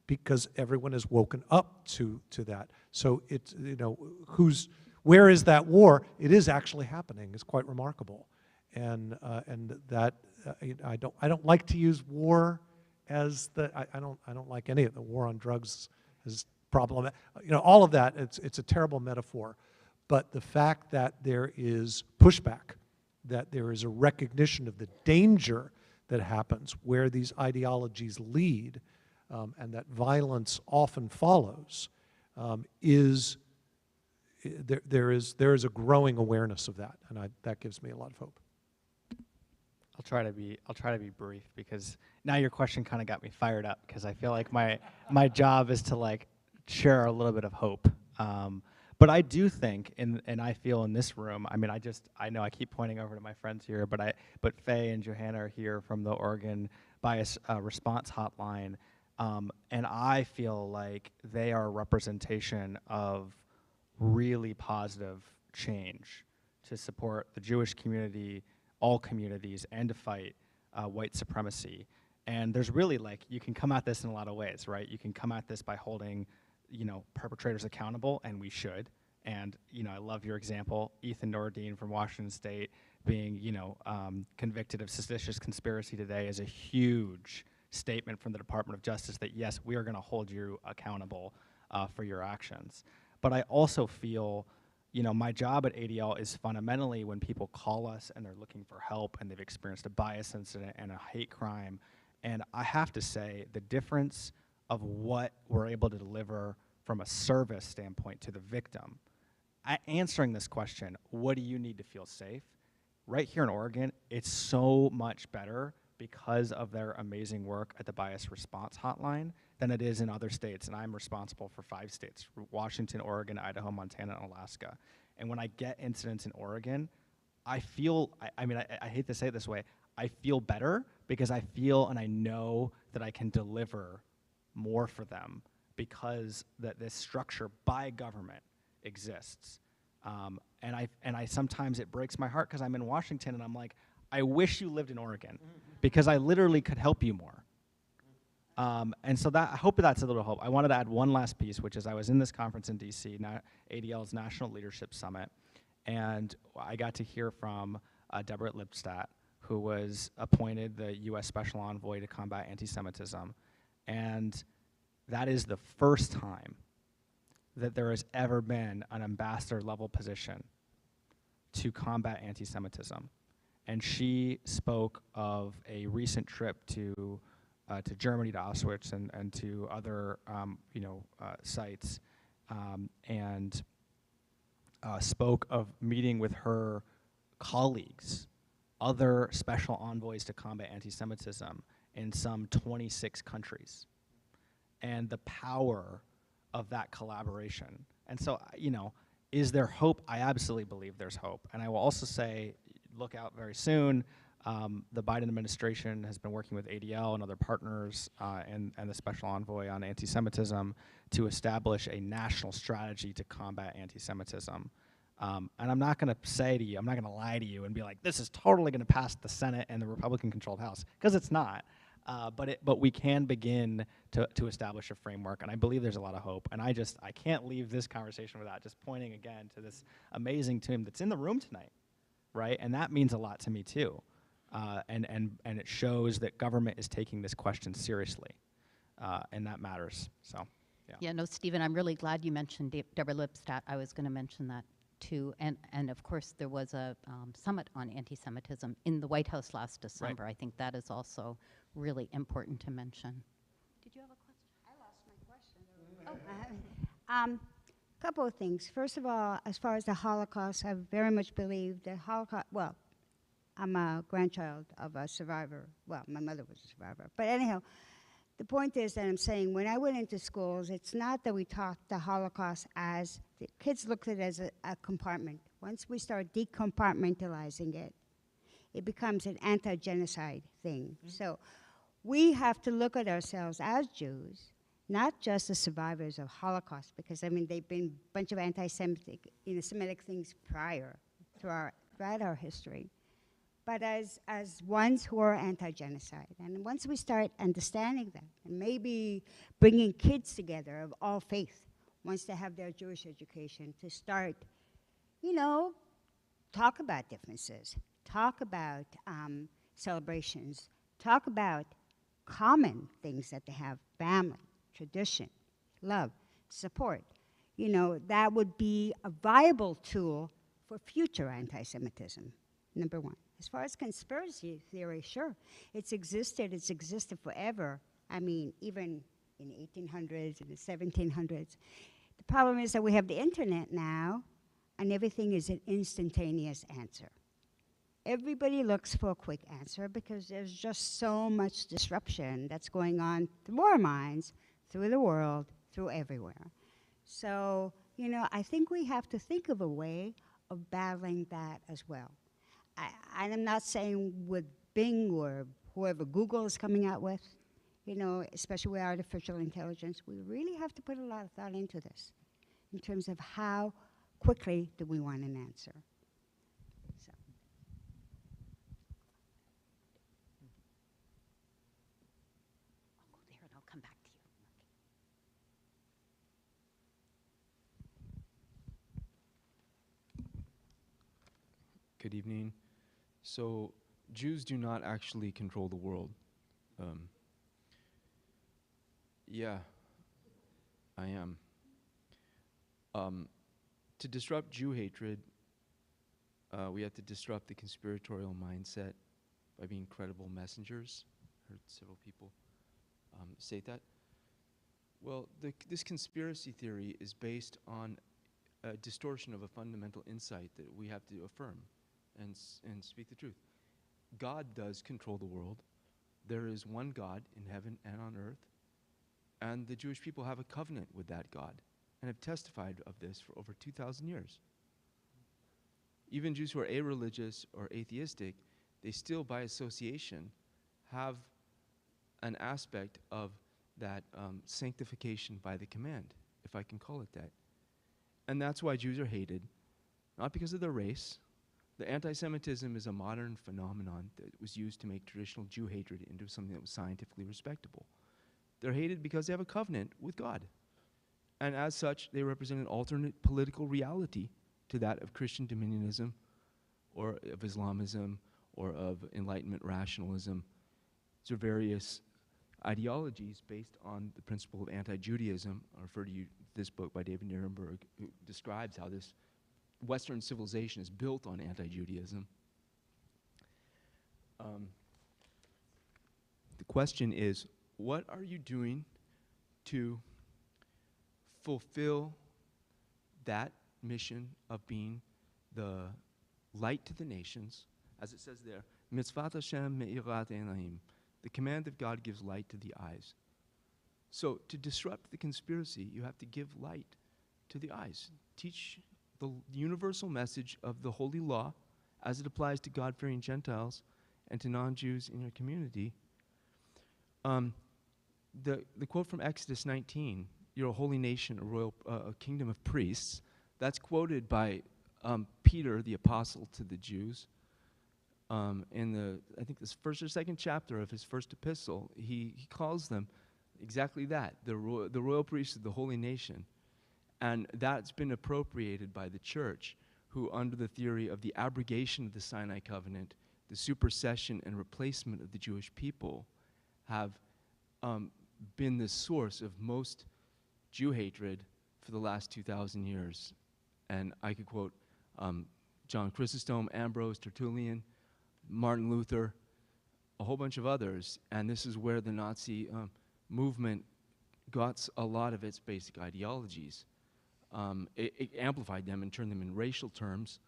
because everyone has woken up to that. So it's, where is that war? It is actually happening. It's quite remarkable, and that I don't like to use war as I don't like any of the war on drugs as problem. All of that. It's a terrible metaphor. But the fact that there is pushback, that there is a recognition of the danger that happens where these ideologies lead, and that violence often follows, there is a growing awareness of that, and that gives me a lot of hope. I'll try to be brief, because now your question kind of got me fired up, because I feel like my job is to share a little bit of hope. But I do think, and I feel in this room, I know I keep pointing over to my friends here, but Faye and Johanna are here from the Oregon Bias Response Hotline, and I feel like they are a representation of really positive change to support the Jewish community, all communities, and to fight white supremacy. And there's really, you can come at this in a lot of ways, right? You can come at this by holding perpetrators accountable, and we should. And, I love your example, Ethan Nordine from Washington State being, convicted of seditious conspiracy today is a huge statement from the Department of Justice that, yes, we are going to hold you accountable for your actions. But I also feel, my job at ADL is fundamentally when people call us and they're looking for help and they've experienced a bias incident and a hate crime. And I have to say, the difference of what we're able to deliver from a service standpoint to the victim, answering this question, what do you need to feel safe? Right here in Oregon, it's so much better because of their amazing work at the Bias Response Hotline than it is in other states. And I'm responsible for 5 states, Washington, Oregon, Idaho, Montana, and Alaska. And when I get incidents in Oregon, I feel, I hate to say it this way, I feel better because I feel and I know that I can deliver more for them because that this structure by government exists. And I sometimes it breaks my heart because I'm in Washington and I'm like, I wish you lived in Oregon because I literally could help you more. And so I hope that's a little hope. I wanted to add one last piece, which is I was in this conference in DC, ADL's National Leadership Summit, and I got to hear from Deborah Lipstadt, who was appointed the U.S. Special Envoy to combat anti-Semitism. And that is the first time that there has ever been an ambassador-level position to combat anti-Semitism. And she spoke of a recent trip to Germany, to Auschwitz, and to other sites, and spoke of meeting with her colleagues, other special envoys to combat anti-Semitism in some 26 countries, and the power of that collaboration. And so, is there hope? I absolutely believe there's hope. And I will also say, look out very soon. The Biden administration has been working with ADL and other partners and the Special Envoy on anti-Semitism to establish a national strategy to combat anti-Semitism. And I'm not going to say to you, I'm not going to lie to you and be like, this is totally going to pass the Senate and the Republican-controlled House, because it's not. But we can begin to establish a framework, and I believe there's a lot of hope. And I can't leave this conversation without just pointing again to this amazing team that's in the room tonight, right? And that means a lot to me too. And it shows that government is taking this question seriously, and that matters. So, yeah. Yeah, no, Stephen, I'm really glad you mentioned Deborah Lipstadt. I was going to mention that too. And of course, there was a summit on anti-Semitism in the White House last December. Right. I think that is also really important to mention. Did you have a question? I lost my question. Couple of things. First of all, as far as the Holocaust, I very much believe that Holocaust, well, I'm a grandchild of a survivor. Well, my mother was a survivor. But anyhow, the point is that I'm saying when I went into schools, it's not that we taught the Holocaust as, the kids looked at it as a compartment. Once we start decompartmentalizing it, it becomes an anti-genocide thing. So we have to look at ourselves as Jews, not just as survivors of Holocaust, because I mean, they've been a bunch of Semitic things prior throughout our history, but as ones who are anti-genocide. And once we start understanding that, and maybe bringing kids together of all faith, once they have their Jewish education, to start, talk about differences, talk about celebrations, talk about common things that they have, family, tradition, love, support. That would be a viable tool for future anti-Semitism, number one. As far as conspiracy theory, sure, it's existed forever. I mean, even in the 1800s and the 1700s. The problem is that we have the internet now, and everything is an instantaneous answer. Everybody looks for a quick answer because there's just so much disruption that's going on through our minds, through the world, through everywhere. So, I think we have to think of a way of battling that as well. I'm not saying with Bing or whoever Google is coming out with, especially with artificial intelligence, we really have to put a lot of thought into this in terms of how quickly do we want an answer. So. I'll go there and I'll come back to you. Good evening. So, Jews do not actually control the world. Yeah, I am. To disrupt Jew hatred, we have to disrupt the conspiratorial mindset by being credible messengers. I heard several people say that. Well, this conspiracy theory is based on a distortion of a fundamental insight that we have to affirm and speak the truth. God does control the world. There is one God in heaven and on earth, and the Jewish people have a covenant with that God and have testified of this for over 2,000 years. Even Jews who are irreligious or atheistic, they still, by association, have an aspect of that sanctification by the command, if I can call it that. And that's why Jews are hated, not because of their race. The anti-Semitism is a modern phenomenon that was used to make traditional Jew hatred into something that was scientifically respectable. They're hated because they have a covenant with God. And as such, they represent an alternate political reality to that of Christian dominionism or of Islamism or of Enlightenment rationalism. These are various ideologies based on the principle of anti-Judaism. I refer to you this book by David Nirenberg, who describes how this Western civilization is built on anti-Judaism. The question is, what are you doing to fulfill that mission of being the light to the nations? As it says there, Mitzvat Hashem me'irat einayim. The command of God gives light to the eyes. So to disrupt the conspiracy, you have to give light to the eyes. Teach the universal message of the holy law as it applies to God-fearing Gentiles and to non-Jews in your community. The quote from Exodus 19, "You're a holy nation, a royal a kingdom of priests," that's quoted by Peter, the apostle to the Jews. In I think this first or second chapter of his first epistle, he calls them exactly that, the royal priests of the holy nation. And that's been appropriated by the church, who under the theory of the abrogation of the Sinai covenant, the supersession and replacement of the Jewish people, have been the source of most Jew hatred for the last 2,000 years. And I could quote John Chrysostom, Ambrose, Tertullian, Martin Luther, a whole bunch of others, and this is where the Nazi movement got a lot of its basic ideologies. It amplified them and turned them in racial terms.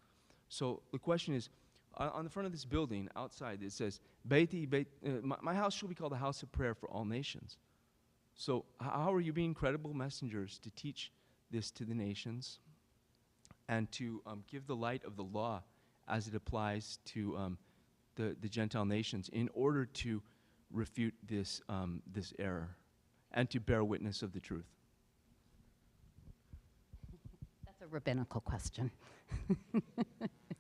So the question is, on the front of this building, outside, it says, my house shall be called a house of prayer for all nations. So how are you being credible messengers to teach this to the nations and to give the light of the law as it applies to the Gentile nations in order to refute this error and to bear witness of the truth? That's a rabbinical question.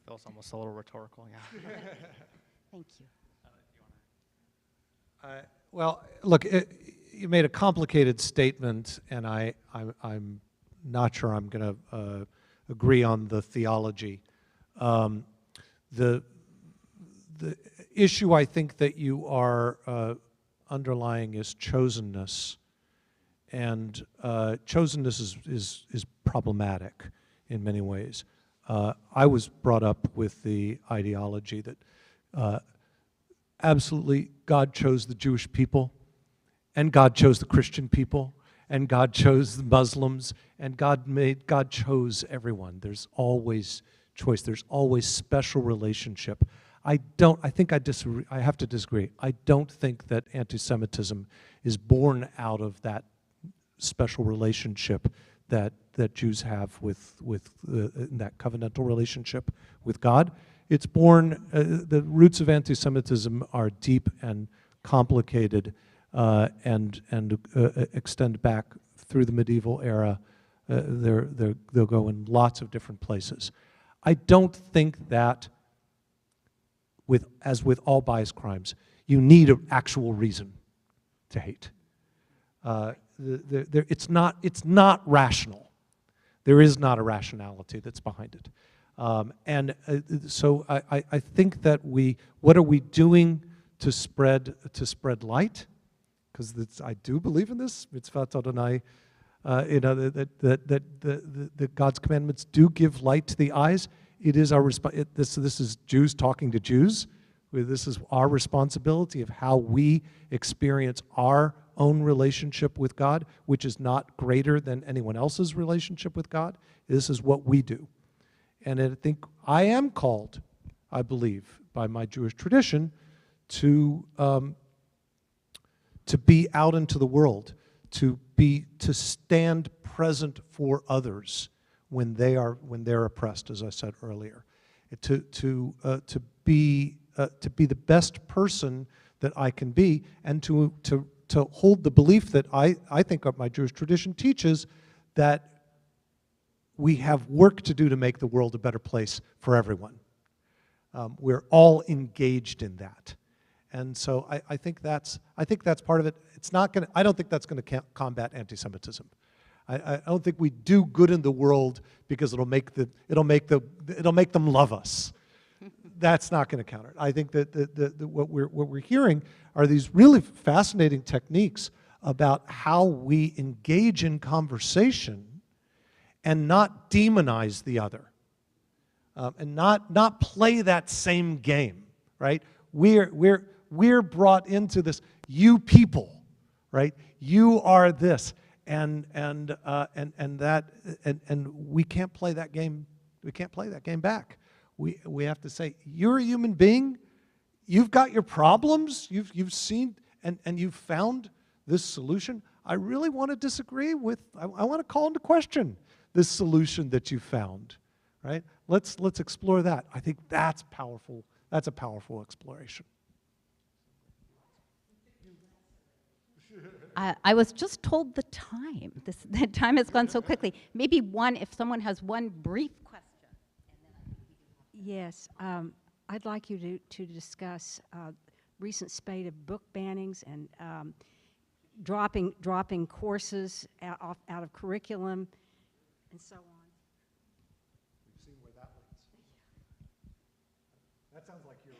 Feels almost a little rhetorical, yeah. Thank you. Well, look, you made a complicated statement, and I'm not sure I'm going to agree on the theology. The issue I think that you are underlying is chosenness, and chosenness is problematic in many ways. I was brought up with the ideology that absolutely God chose the Jewish people, and God chose the Christian people, and God chose the Muslims, and God chose everyone. There's always choice. There's always special relationship. I have to disagree. I don't think that anti-Semitism is born out of that special relationship that Jews have with that covenantal relationship with God. It's born, the roots of anti-Semitism are deep and complicated and extend back through the medieval era. They'll go in lots of different places. I don't think that, as with all bias crimes, you need an actual reason to hate. It's not rational. There is not a rationality that's behind it. So I think that what are we doing to spread light? Because I do believe in this. Mitzvat Adonai, that God's commandments do give light to the eyes. It is our this is Jews talking to Jews. This is our responsibility of how we experience our own relationship with God, which is not greater than anyone else's relationship with God. This is what we do. And I think I am called, I believe, by my Jewish tradition, to be out into the world, to stand present for others when they're oppressed, as I said earlier, to be the best person that I can be, and to hold the belief that I think my Jewish tradition teaches, that we have work to do to make the world a better place for everyone. We're all engaged in that, and so I think that's part of it. I don't think that's going to combat anti-Semitism. I don't think we do good in the world because it'll make them love us. that's not going to counter it. I think that what we're hearing are these really fascinating techniques about how we engage in conversation and not demonize the other, and not play that same game, right? We're brought into this. You people, right? You are this, and we can't play that game. We can't play that game back. We have to say, you're a human being. You've got your problems. You've seen and you've found this solution. I really want to disagree with. I want to call into question this solution that you found, right? Let's explore that. I think that's powerful. That's a powerful exploration. I was just told the time. The time has gone so quickly. Maybe if someone has one brief question. Yes, I'd like you to discuss recent spate of book bannings and dropping courses out of curriculum and so on. We've seen where that leads. That sounds like you're.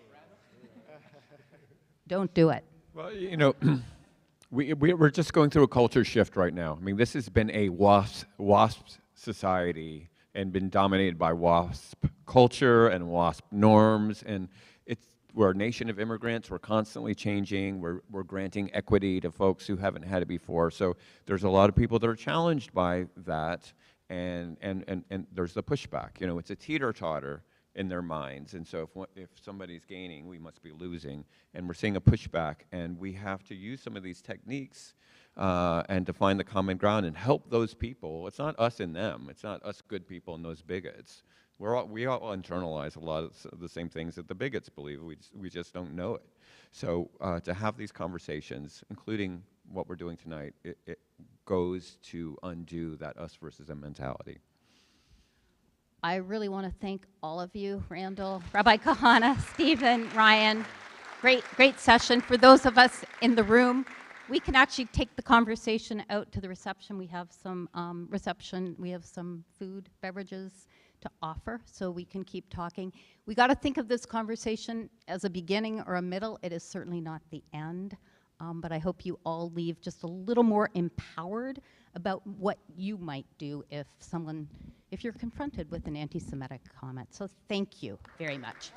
Don't do it. Well, you know, we're just going through a culture shift right now. I mean, this has been a WASP society and been dominated by WASP culture and WASP norms, and we're a nation of immigrants. We're constantly changing. We're granting equity to folks who haven't had it before. So there's a lot of people that are challenged by that, and there's the pushback. You know, it's a teeter-totter in their minds, and so if somebody's gaining, we must be losing, and we're seeing a pushback, and we have to use some of these techniques and to find the common ground and help those people. It's not us and them. It's not us good people and those bigots. We all internalize a lot of the same things that the bigots believe. We just don't know it. So to have these conversations, including what we're doing tonight, it goes to undo that us versus them mentality. I really want to thank all of you, Randall, Rabbi Kahana, Stephen, Ryan. Great session. For those of us in the room, we can actually take the conversation out to the reception. We have some we have some food, beverages to offer, so we can keep talking. We got to think of this conversation as a beginning or a middle. It is certainly not the end, but I hope you all leave just a little more empowered about what you might do if you're confronted with an anti-Semitic comment. So thank you very much.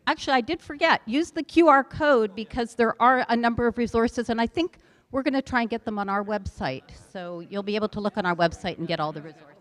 Actually, I did forget. Use the QR code because there are a number of resources, and I think we're going to try and get them on our website. So you'll be able to look on our website and get all the resources.